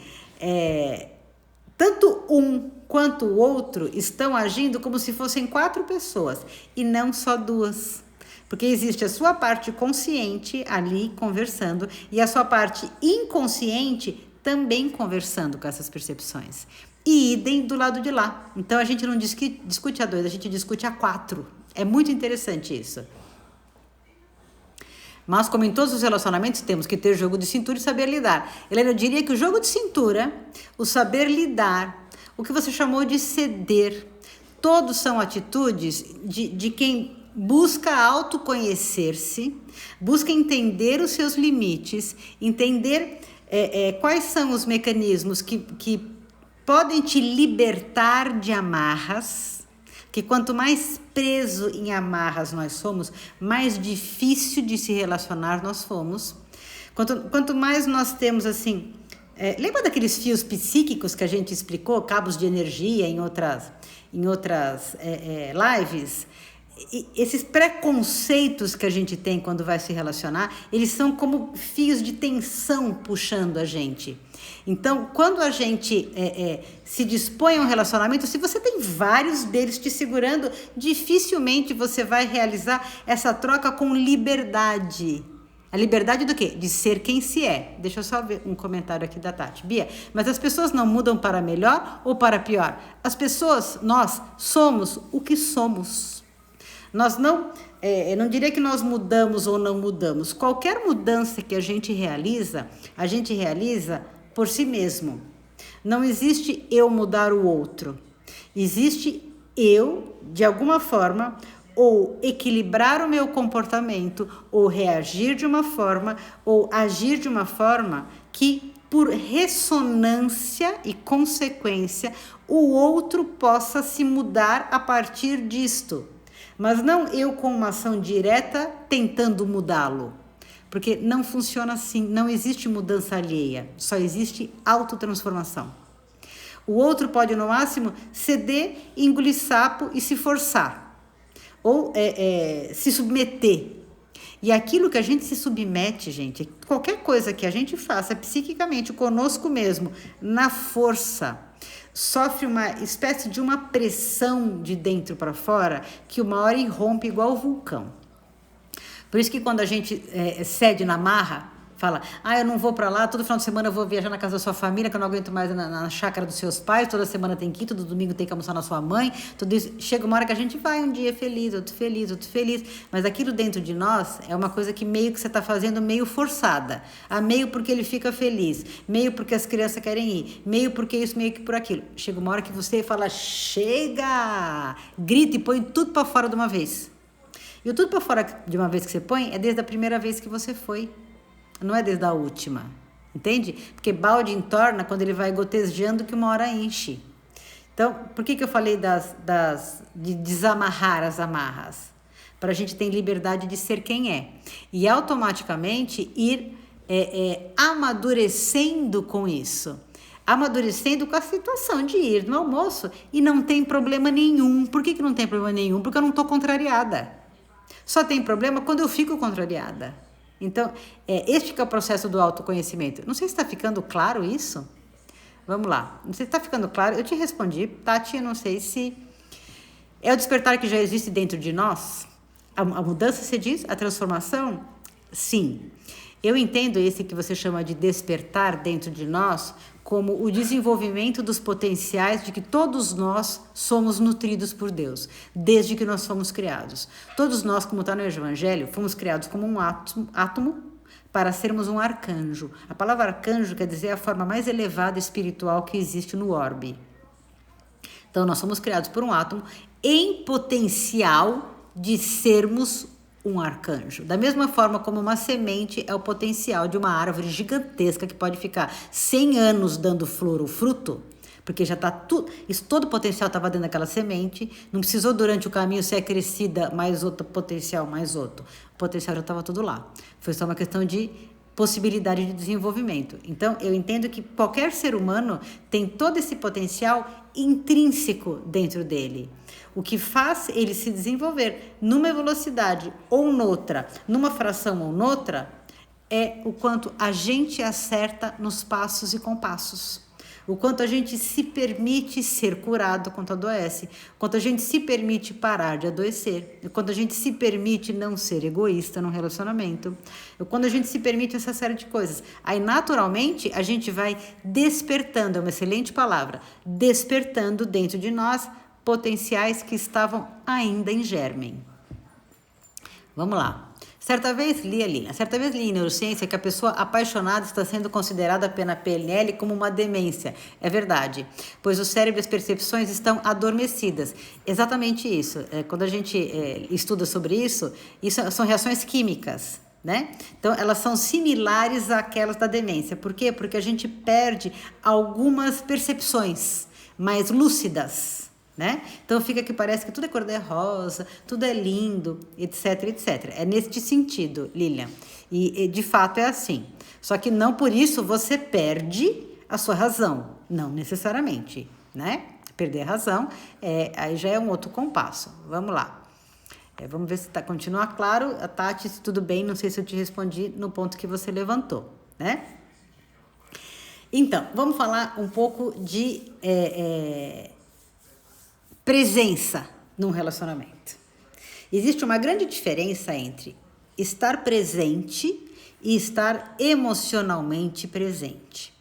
tanto um quanto o outro estão agindo como se fossem 4 pessoas e não só 2. Porque existe a sua parte consciente ali conversando e a sua parte inconsciente também conversando com essas percepções. E idem do lado de lá. Então a gente não discute a 2, a gente discute a 4. É muito interessante isso. Mas, como em todos os relacionamentos, temos que ter jogo de cintura e saber lidar. Helena, eu diria que o jogo de cintura, o saber lidar, o que você chamou de ceder, todos são atitudes de quem busca autoconhecer-se, busca entender os seus limites, entender quais são os mecanismos que podem te libertar de amarras, que quanto mais preso em amarras nós somos, mais difícil de se relacionar nós fomos. Quanto mais nós temos, assim... lembra daqueles fios psíquicos que a gente explicou, cabos de energia em outras lives? E esses preconceitos que a gente tem quando vai se relacionar, eles são como fios de tensão puxando a gente. Então, quando a gente se dispõe a um relacionamento, se você tem vários deles te segurando, dificilmente você vai realizar essa troca com liberdade. A liberdade do quê? De ser quem se é. Deixa eu só ver um comentário aqui da Tati. Bia, mas as pessoas não mudam para melhor ou para pior? As pessoas, nós, somos o que somos. Nós não diria que nós mudamos ou não mudamos. Qualquer mudança que a gente realiza por si mesmo. Não existe eu mudar o outro. Existe eu, de alguma forma, ou equilibrar o meu comportamento, ou reagir de uma forma, ou agir de uma forma que, por ressonância e consequência, o outro possa se mudar a partir disto. Mas não eu com uma ação direta tentando mudá-lo. Porque não funciona assim, não existe mudança alheia, só existe autotransformação. O outro pode, no máximo, ceder, engolir sapo e se forçar. Ou se submeter. E aquilo que a gente se submete, gente, qualquer coisa que a gente faça psiquicamente, conosco mesmo, na força, sofre uma espécie de uma pressão de dentro para fora que uma hora irrompe igual vulcão. Por isso que quando a gente cede na marra, Fala, eu não vou pra lá, todo final de semana eu vou viajar na casa da sua família, que eu não aguento mais na chácara dos seus pais, toda semana tem que ir, todo domingo tem que almoçar na sua mãe, tudo isso. Chega uma hora que a gente vai um dia feliz, outro feliz, outro feliz, mas aquilo dentro de nós é uma coisa que meio que você tá fazendo meio forçada, meio porque ele fica feliz, meio porque as crianças querem ir, meio porque isso, meio que por aquilo. Chega uma hora que você fala, chega! Grita e põe tudo pra fora de uma vez. E o tudo pra fora de uma vez que você põe é desde a primeira vez que você foi. Não é desde a última, entende? Porque balde entorna quando ele vai gotejando que uma hora enche. Então, por que eu falei de desamarrar as amarras? Para a gente ter liberdade de ser quem é. E automaticamente ir amadurecendo com isso. Amadurecendo com a situação de ir no almoço e não tem problema nenhum. Por que não tem problema nenhum? Porque eu não estou contrariada. Só tem problema quando eu fico contrariada. Então, este que é o processo do autoconhecimento. Não sei se está ficando claro isso. Vamos lá. Não sei se está ficando claro. Eu te respondi, Tati, eu não sei se... É o despertar que já existe dentro de nós? A mudança, você diz? A transformação? Sim. Eu entendo esse que você chama de despertar dentro de nós como o desenvolvimento dos potenciais de que todos nós somos nutridos por Deus, desde que nós fomos criados. Todos nós, como está no Evangelho, fomos criados como um átomo para sermos um arcanjo. A palavra arcanjo quer dizer a forma mais elevada espiritual que existe no orbe. Então, nós somos criados por um átomo em potencial de sermos um arcanjo. Da mesma forma como uma semente é o potencial de uma árvore gigantesca que pode ficar 100 anos dando flor ou fruto, porque já está tudo, isso, todo o potencial estava dentro daquela semente, não precisou durante o caminho ser acrescida mais outro potencial, mais outro. O potencial já estava tudo lá. Foi só uma questão de possibilidade de desenvolvimento. Então, eu entendo que qualquer ser humano tem todo esse potencial intrínseco dentro dele. O que faz ele se desenvolver numa velocidade ou noutra, numa fração ou noutra, é o quanto a gente acerta nos passos e compassos. O quanto a gente se permite ser curado quando adoece, o quanto a gente se permite parar de adoecer, o quanto a gente se permite não ser egoísta num relacionamento, o quanto a gente se permite essa série de coisas. Aí, naturalmente, a gente vai despertando, é uma excelente palavra, despertando dentro de nós potenciais que estavam ainda em germen. Vamos lá. Certa vez li em neurociência que a pessoa apaixonada está sendo considerada pela PNL como uma demência. É verdade, pois o cérebro e as percepções estão adormecidas. Exatamente isso. Quando a gente estuda sobre isso são reações químicas, né? Então, elas são similares àquelas da demência. Por quê? Porque a gente perde algumas percepções mais lúcidas. Né? Então fica que parece que tudo é cor-de-rosa, tudo é lindo, etc, etc. É neste sentido, Lilian. E de fato é assim. Só que não por isso você perde a sua razão. Não necessariamente, né? Perder a razão, aí já é um outro compasso. Vamos lá. Vamos ver se continua claro. A Tati, se tudo bem, não sei se eu te respondi no ponto que você levantou, né? Então, vamos falar um pouco de... presença num relacionamento. Existe uma grande diferença entre estar presente e estar emocionalmente presente.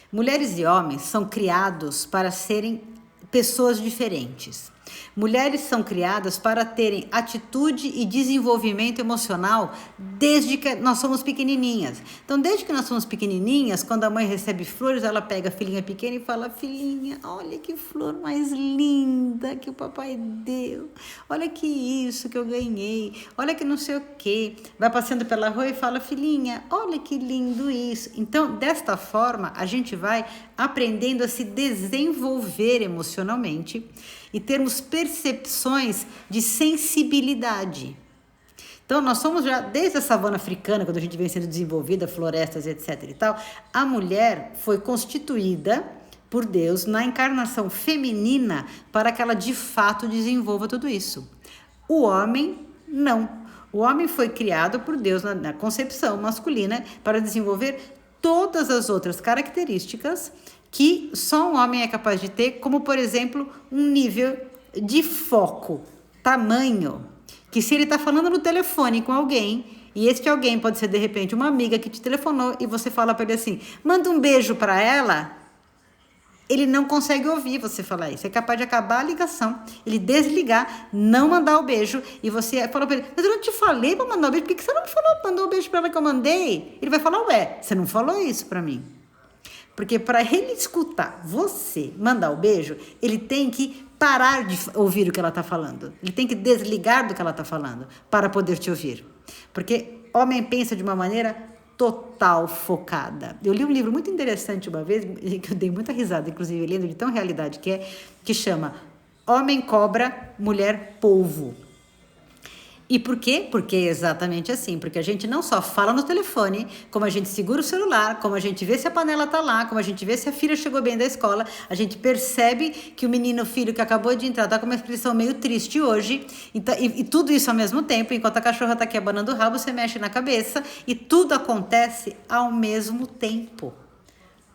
Mulheres e homens são criados para serem pessoas diferentes. Mulheres são criadas para terem atitude e desenvolvimento emocional desde que nós somos pequenininhas. Então, desde que nós somos pequenininhas, quando a mãe recebe flores, ela pega a filhinha pequena e fala: filhinha, olha que flor mais linda que o papai deu. Olha que isso que eu ganhei. Olha que não sei o quê. Vai passando pela rua e fala: filhinha, olha que lindo isso. Então, desta forma, a gente vai aprendendo a se desenvolver emocionalmente e termos percepções de sensibilidade. Então, nós somos já, desde a savana africana, quando a gente vem sendo desenvolvida, florestas, etc. e tal, a mulher foi constituída por Deus na encarnação feminina para que ela, de fato, desenvolva tudo isso. O homem, não. O homem foi criado por Deus na concepção masculina para desenvolver todas as outras características que só um homem é capaz de ter, como, por exemplo, um nível de foco, tamanho, que se ele está falando no telefone com alguém, E este alguém pode ser, de repente, uma amiga que te telefonou e você fala para ele assim, manda um beijo para ela. Ele não consegue ouvir você falar isso. É capaz de acabar a ligação, ele desligar, não mandar o beijo. E você fala para ele, mas eu não te falei para mandar o beijo. Por que você não falou, mandou o beijo para ela que eu mandei? Ele vai falar, ué, você não falou isso para mim. Porque para ele escutar você mandar o beijo, ele tem que parar de ouvir o que ela está falando. Ele tem que desligar do que ela está falando para poder te ouvir. Porque homem pensa de uma maneira total focada. Eu li um livro muito interessante uma vez, que eu dei muita risada, inclusive, lendo de tão realidade que é, que chama Homem Cobra, Mulher Polvo. E por quê? Porque é exatamente assim, porque a gente não só fala no telefone, como a gente segura o celular, como a gente vê se a panela tá lá, como a gente vê se a filha chegou bem da escola, a gente percebe que o menino, o filho que acabou de entrar, tá com uma expressão meio triste hoje, e tudo isso ao mesmo tempo, enquanto a cachorra tá aqui abanando o rabo, você mexe na cabeça, e tudo acontece ao mesmo tempo.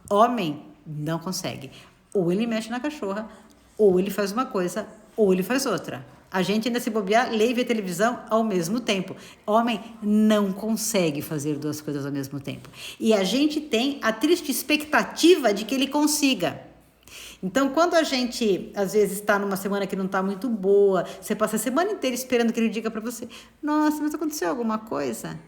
Homem não consegue. Ou ele mexe na cachorra, ou ele faz uma coisa, ou ele faz outra. A gente ainda se bobear, lê e vê televisão ao mesmo tempo. Homem não consegue fazer duas coisas ao mesmo tempo. E a gente tem a triste expectativa de que ele consiga. Então, quando a gente, às vezes, está numa semana que não está muito boa, você passa a semana inteira esperando que ele diga para você, nossa, mas aconteceu alguma coisa?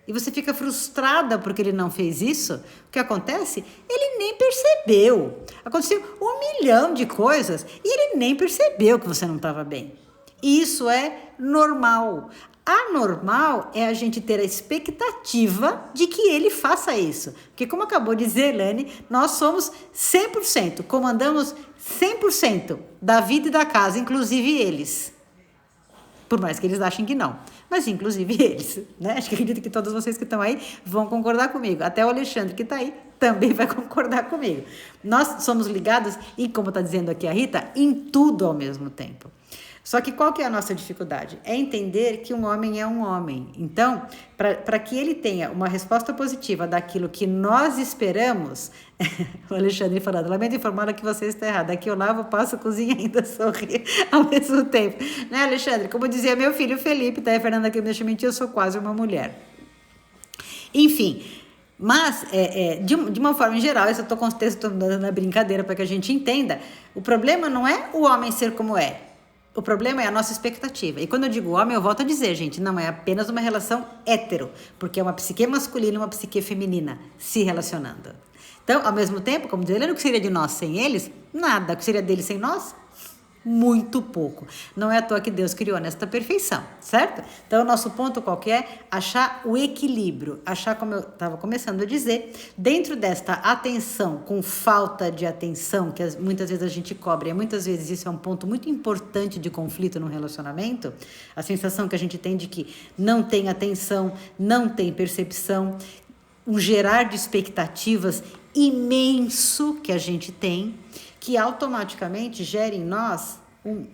E você fica frustrada porque ele não fez isso. O que acontece? Ele nem percebeu. Aconteceu 1 milhão de coisas e ele nem percebeu que você não estava bem. Isso é normal. Anormal é a gente ter a expectativa de que ele faça isso. Porque, como acabou de dizer Elaine, nós somos 100%, comandamos 100% da vida e da casa, inclusive eles. Por mais que eles achem que não. Mas, inclusive, eles. Né? Acho que acredito que todos vocês que estão aí vão concordar comigo. Até o Alexandre, que está aí, também vai concordar comigo. Nós somos ligados, e como está dizendo aqui a Rita, em tudo ao mesmo tempo. Só que qual que é a nossa dificuldade? É entender que um homem é um homem. Então, para que ele tenha uma resposta positiva daquilo que nós esperamos, o Alexandre falando, lamento informar que você está errado. Aqui eu lavo, passo, cozinho e ainda sorri ao mesmo tempo. Né, Alexandre? Como dizia meu filho Felipe, tá? A Fernanda aqui me deixa mentir, eu sou quase uma mulher. Enfim... Mas, de uma forma em geral, isso eu estou dando na brincadeira para que a gente entenda, o problema não é o homem ser como é, o problema é a nossa expectativa. E quando eu digo homem, eu volto a dizer, gente, não é apenas uma relação hétero, porque é uma psique masculina e uma psique feminina se relacionando. Então, ao mesmo tempo, como dizer, o que seria de nós sem eles? Nada. O que seria deles sem nós? Muito pouco. Não é à toa que Deus criou nesta perfeição, certo? Então, o nosso ponto qual que é? Achar o equilíbrio. Achar, como eu estava começando a dizer, dentro desta atenção com falta de atenção, que muitas vezes a gente cobra, e muitas vezes isso é um ponto muito importante de conflito no relacionamento, a sensação que a gente tem de que não tem atenção, não tem percepção, um gerar de expectativas imenso que a gente tem, que automaticamente gera em nós um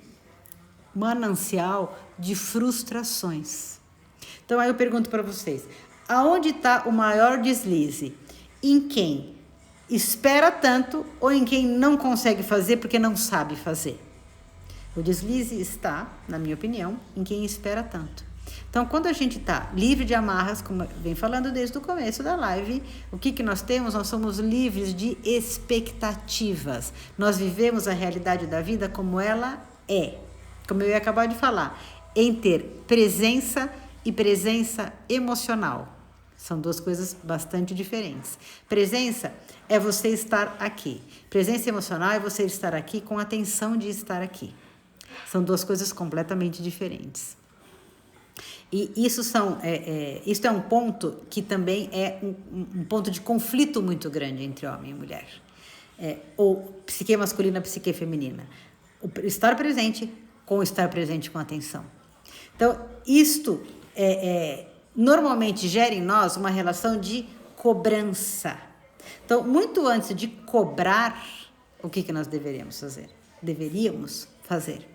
manancial de frustrações. Então, aí eu pergunto para vocês, aonde está o maior deslize? Em quem espera tanto ou em quem não consegue fazer porque não sabe fazer? O deslize está, na minha opinião, em quem espera tanto. Então, quando a gente está livre de amarras, como vem falando desde o começo da live, o que nós temos? Nós somos livres de expectativas. Nós vivemos a realidade da vida como ela é. Como eu ia acabar de falar, em ter presença e presença emocional. São duas coisas bastante diferentes. Presença é você estar aqui. Presença emocional é você estar aqui com a atenção de estar aqui. São duas coisas completamente diferentes. E isso é um ponto que também é um ponto de conflito muito grande entre homem e mulher. Ou psique masculina, psique feminina. O estar presente com estar presente com atenção. Então, isto normalmente gera em nós uma relação de cobrança. Então, muito antes de cobrar, o que nós deveríamos fazer? Deveríamos fazer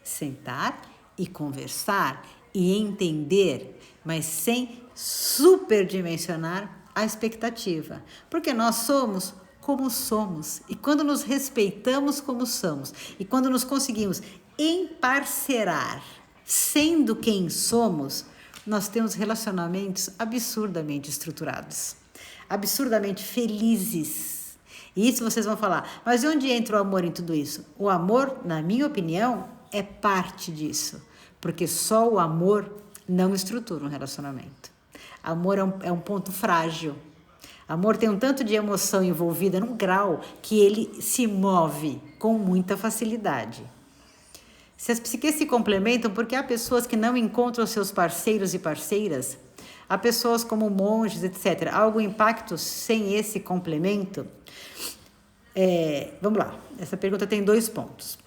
sentar e conversar e entender, mas sem superdimensionar a expectativa. Porque nós somos como somos. E quando nos respeitamos como somos, e quando nos conseguimos emparcerar, sendo quem somos, nós temos relacionamentos absurdamente estruturados, absurdamente felizes. E isso vocês vão falar, mas onde entra o amor em tudo isso? O amor, na minha opinião, é parte disso, porque só o amor não estrutura um relacionamento. Amor é um ponto frágil. Amor tem um tanto de emoção envolvida num grau que ele se move com muita facilidade. Se as psiques se complementam, porque há pessoas que não encontram seus parceiros e parceiras, há pessoas como monges, etc. Há algum impacto sem esse complemento? Vamos lá, essa pergunta tem 2 pontos.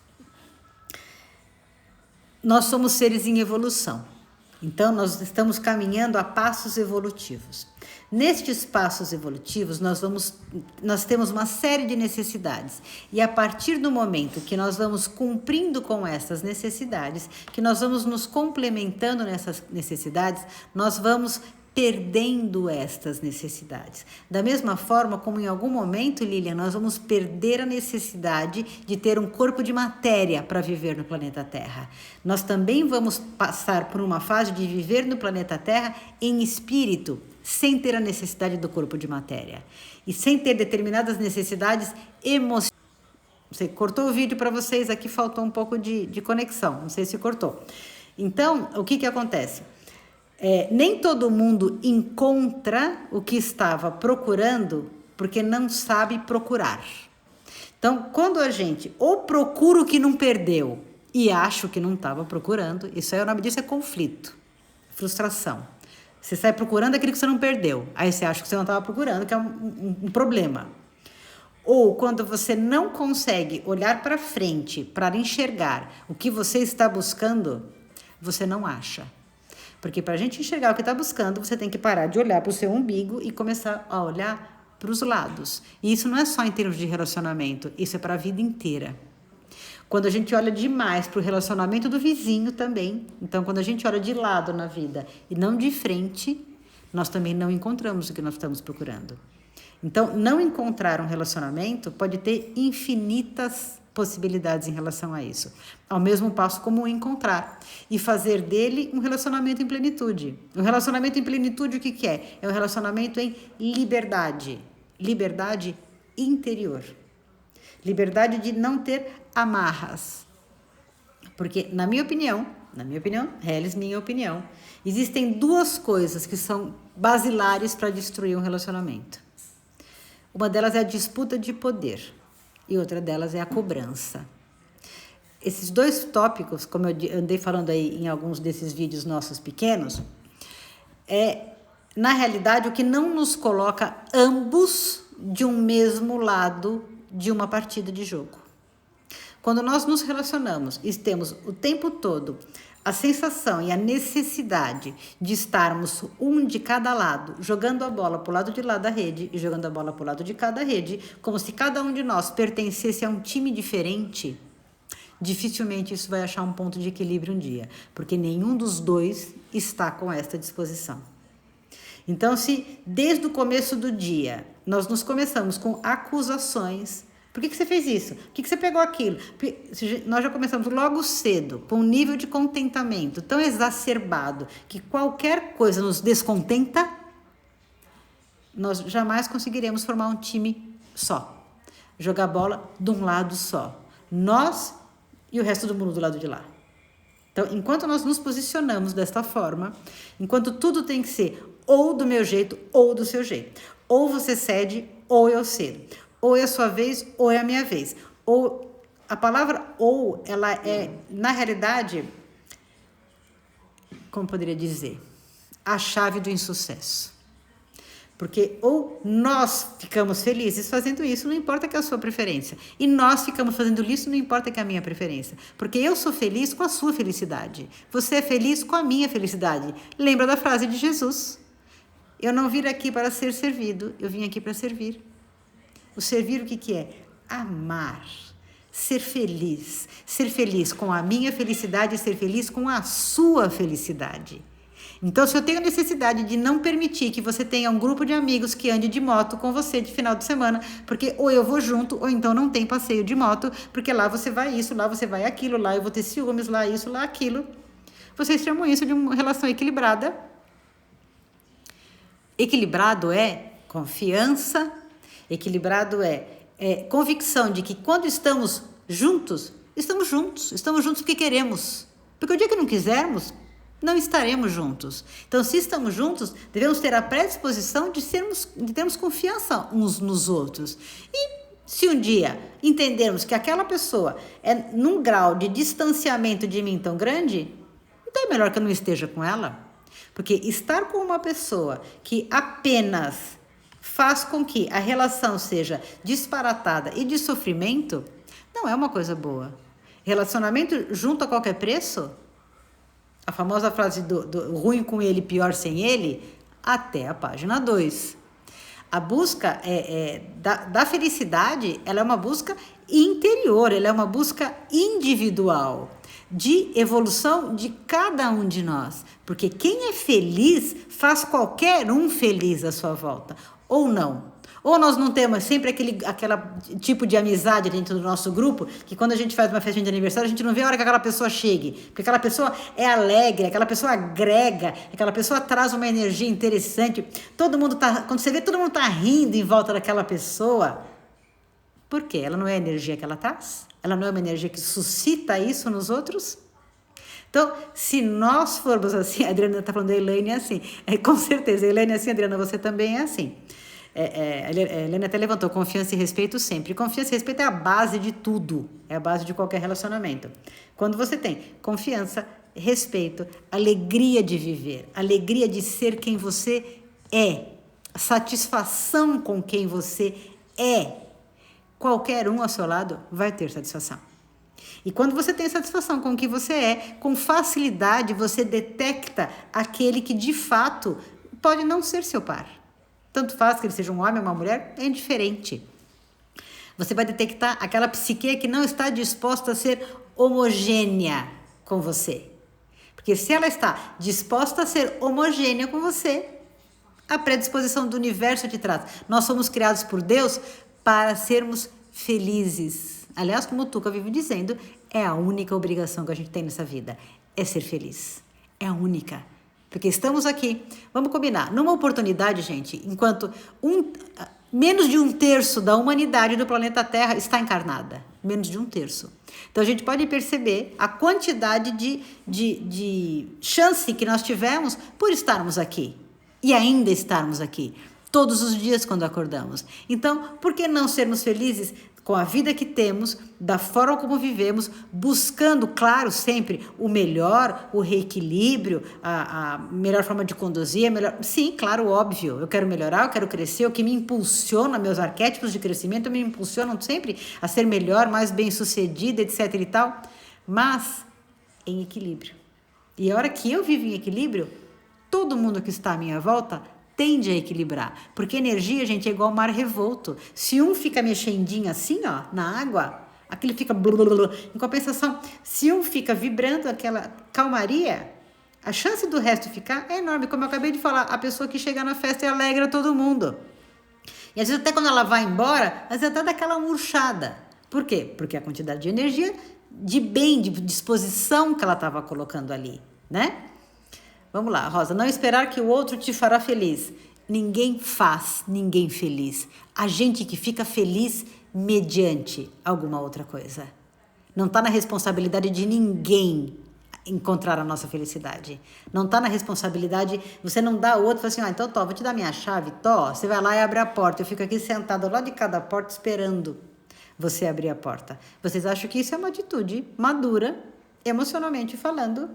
Nós somos seres em evolução, então nós estamos caminhando a passos evolutivos. Nestes passos evolutivos, nós temos uma série de necessidades. E a partir do momento que nós vamos cumprindo com essas necessidades, que nós vamos nos complementando nessas necessidades, nós vamos perdendo estas necessidades. Da mesma forma como em algum momento, Lilian, nós vamos perder a necessidade de ter um corpo de matéria para viver no planeta Terra. Nós também vamos passar por uma fase de viver no planeta Terra em espírito, sem ter a necessidade do corpo de matéria e sem ter determinadas necessidades emocionais. Você cortou o vídeo para vocês, aqui faltou um pouco de conexão, não sei se cortou. Então, o que acontece? Nem todo mundo encontra o que estava procurando porque não sabe procurar. Então, quando a gente ou procura o que não perdeu e acha o que não estava procurando, isso aí, o nome disso é conflito, frustração. Você sai procurando aquilo que você não perdeu. Aí você acha que você não estava procurando, que é um problema. Ou quando você não consegue olhar para frente para enxergar o que você está buscando, você não acha. Porque para a gente enxergar o que está buscando, você tem que parar de olhar para o seu umbigo e começar a olhar para os lados. E isso não é só em termos de relacionamento, isso é para a vida inteira. Quando a gente olha demais para o relacionamento do vizinho também, então quando a gente olha de lado na vida e não de frente, nós também não encontramos o que nós estamos procurando. Então, não encontrar um relacionamento pode ter infinitas possibilidades em relação a isso. Ao mesmo passo como encontrar e fazer dele um relacionamento em plenitude. Um relacionamento em plenitude, o que é? É um relacionamento em liberdade. Liberdade interior. Liberdade de não ter amarras. Porque, na minha opinião, reles minha opinião, existem 2 coisas que são basilares para destruir um relacionamento. Uma delas é a disputa de poder e outra delas é a cobrança. Esses 2 tópicos, como eu andei falando aí em alguns desses vídeos nossos pequenos, na realidade, o que não nos coloca ambos de um mesmo lado de uma partida de jogo. Quando nós nos relacionamos e temos o tempo todo a sensação e a necessidade de estarmos um de cada lado, jogando a bola para o lado de lá da rede e jogando a bola para o lado de cada rede, como se cada um de nós pertencesse a um time diferente, dificilmente isso vai achar um ponto de equilíbrio um dia, porque nenhum dos 2 está com esta disposição. Então, se desde o começo do dia nós nos começamos com acusações, por que você fez isso? Por que você pegou aquilo? Nós já começamos logo cedo, com um nível de contentamento tão exacerbado que qualquer coisa nos descontenta, nós jamais conseguiremos formar um time só. Jogar bola de um lado só. Nós e o resto do mundo do lado de lá. Então, enquanto nós nos posicionamos desta forma, enquanto tudo tem que ser ou do meu jeito ou do seu jeito, ou você cede ou eu cedo, ou é a sua vez ou é a minha vez, ou a palavra ou, ela é, na realidade, como poderia dizer, a chave do insucesso. Porque ou nós ficamos felizes fazendo isso, não importa que é a sua preferência. E nós ficamos fazendo isso, não importa que é a minha preferência. Porque eu sou feliz com a sua felicidade. Você é feliz com a minha felicidade. Lembra da frase de Jesus? Eu não vim aqui para ser servido, eu vim aqui para servir. O servir o que é? Amar. Ser feliz. Ser feliz com a minha felicidade e ser feliz com a sua felicidade. Então, se eu tenho necessidade de não permitir que você tenha um grupo de amigos que ande de moto com você de final de semana, porque ou eu vou junto, ou então não tem passeio de moto, porque lá você vai isso, lá você vai aquilo, lá eu vou ter ciúmes, lá isso, lá aquilo. Vocês chamam isso de uma relação equilibrada, Equilibrado é confiança, equilibrado é convicção de que quando estamos juntos porque queremos. Porque o dia que não quisermos, não estaremos juntos. Então, se estamos juntos, devemos ter a predisposição de termos confiança uns nos outros. E se um dia entendermos que aquela pessoa é num grau de distanciamento de mim tão grande, então é melhor que eu não esteja com ela. Porque estar com uma pessoa que apenas faz com que a relação seja disparatada e de sofrimento, não é uma coisa boa. Relacionamento junto a qualquer preço, a famosa frase do ruim com ele, pior sem ele, até a página 2. A busca da felicidade, ela é uma busca interior, ela é uma busca individual, de evolução de cada um de nós. Porque quem é feliz faz qualquer um feliz à sua volta, ou não. Ou nós não temos sempre aquele tipo de amizade dentro do nosso grupo, que quando a gente faz uma festa de aniversário, a gente não vê a hora que aquela pessoa chegue. Porque aquela pessoa é alegre, aquela pessoa agrega, aquela pessoa traz uma energia interessante. Quando você vê, todo mundo tá rindo em volta daquela pessoa. Por quê? Ela não é a energia que ela traz? Ela não é uma energia que suscita isso nos outros? Então, se nós formos assim, a Adriana está falando da Elaine assim, com certeza, a Elaine é assim, Adriana, você também é assim. A Helena até levantou confiança e respeito sempre. Confiança e respeito é a base de tudo, é a base de qualquer relacionamento. Quando você tem confiança, respeito, alegria de viver, alegria de ser quem você é, satisfação com quem você é, qualquer um ao seu lado vai ter satisfação. E quando você tem satisfação com o que você é, com facilidade você detecta aquele que de fato pode não ser seu par. Tanto faz que ele seja um homem ou uma mulher, é indiferente. Você vai detectar aquela psique que não está disposta a ser homogênea com você. Porque se ela está disposta a ser homogênea com você, a predisposição do universo te traz. Nós somos criados por Deus para sermos felizes. Aliás, como o Tuca vive dizendo, é a única obrigação que a gente tem nessa vida, é ser feliz. É a única. Porque estamos aqui, vamos combinar, numa oportunidade, gente, enquanto menos de 1/3 da humanidade do planeta Terra está encarnada. Menos de 1/3. Então, a gente pode perceber a quantidade de chance que nós tivemos por estarmos aqui. E ainda estarmos aqui. Todos os dias quando acordamos. Então, por que não sermos felizes com a vida que temos, da forma como vivemos, buscando, claro, sempre o melhor, o reequilíbrio, a melhor forma de conduzir, Sim, claro, óbvio, eu quero melhorar, eu quero crescer, o que me impulsiona, meus arquétipos de crescimento me impulsionam sempre a ser melhor, mais bem-sucedida, etc e tal, mas em equilíbrio. E a hora que eu vivo em equilíbrio, todo mundo que está à minha volta tende a equilibrar, porque energia, gente, é igual mar revolto. Se um fica mexendinho assim, ó, na água, aquele fica blulululu. Em compensação, se um fica vibrando aquela calmaria, a chance do resto ficar é enorme. Como eu acabei de falar, a pessoa que chega na festa e alegra todo mundo. E às vezes até quando ela vai embora, às vezes até dá aquela murchada. Por quê? Porque a quantidade de energia, de bem, de disposição que ela estava colocando ali, né? Vamos lá, Rosa. Não esperar que o outro te fará feliz. Ninguém faz ninguém feliz. A gente que fica feliz mediante alguma outra coisa. Não está na responsabilidade de ninguém encontrar a nossa felicidade. Não está na responsabilidade, você não dá outro, fala assim, então vou te dar minha chave, você vai lá e abre a porta. Eu fico aqui sentado ao lado de cada porta esperando você abrir a porta. Vocês acham que isso é uma atitude madura, emocionalmente falando?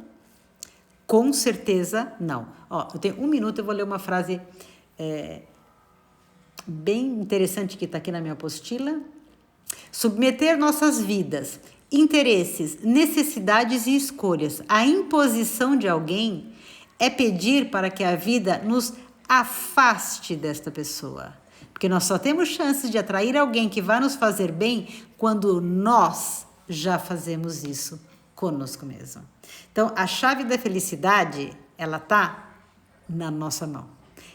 Com certeza, não. Eu tenho 1 minuto, eu vou ler uma frase bem interessante que está aqui na minha apostila. Submeter nossas vidas, interesses, necessidades e escolhas à imposição de alguém é pedir para que a vida nos afaste desta pessoa. Porque nós só temos chances de atrair alguém que vai nos fazer bem quando nós já fazemos isso conosco mesmo. Então, a chave da felicidade, ela tá na nossa mão.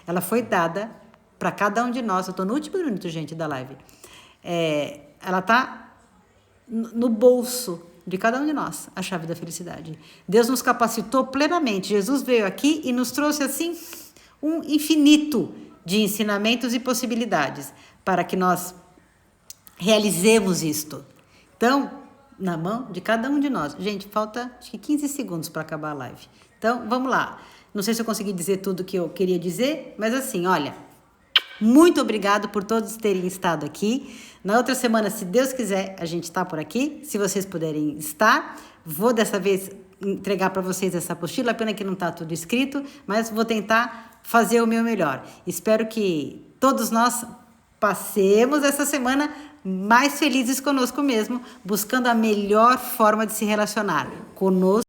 Ela foi dada para cada um de nós. Eu estou no último minuto, gente, da live. Ela tá no bolso de cada um de nós, a chave da felicidade. Deus nos capacitou plenamente. Jesus veio aqui e nos trouxe, assim, um infinito de ensinamentos e possibilidades para que nós realizemos isto. Então, na mão de cada um de nós. Gente, falta acho que 15 segundos para acabar a live. Então, vamos lá. Não sei se eu consegui dizer tudo que eu queria dizer, mas assim, olha, muito obrigado por todos terem estado aqui. Na outra semana, se Deus quiser, a gente está por aqui. Se vocês puderem estar, vou dessa vez entregar para vocês essa apostila. Pena que não está tudo escrito, mas vou tentar fazer o meu melhor. Espero que todos nós passemos essa semana mais felizes conosco mesmo, buscando a melhor forma de se relacionar conosco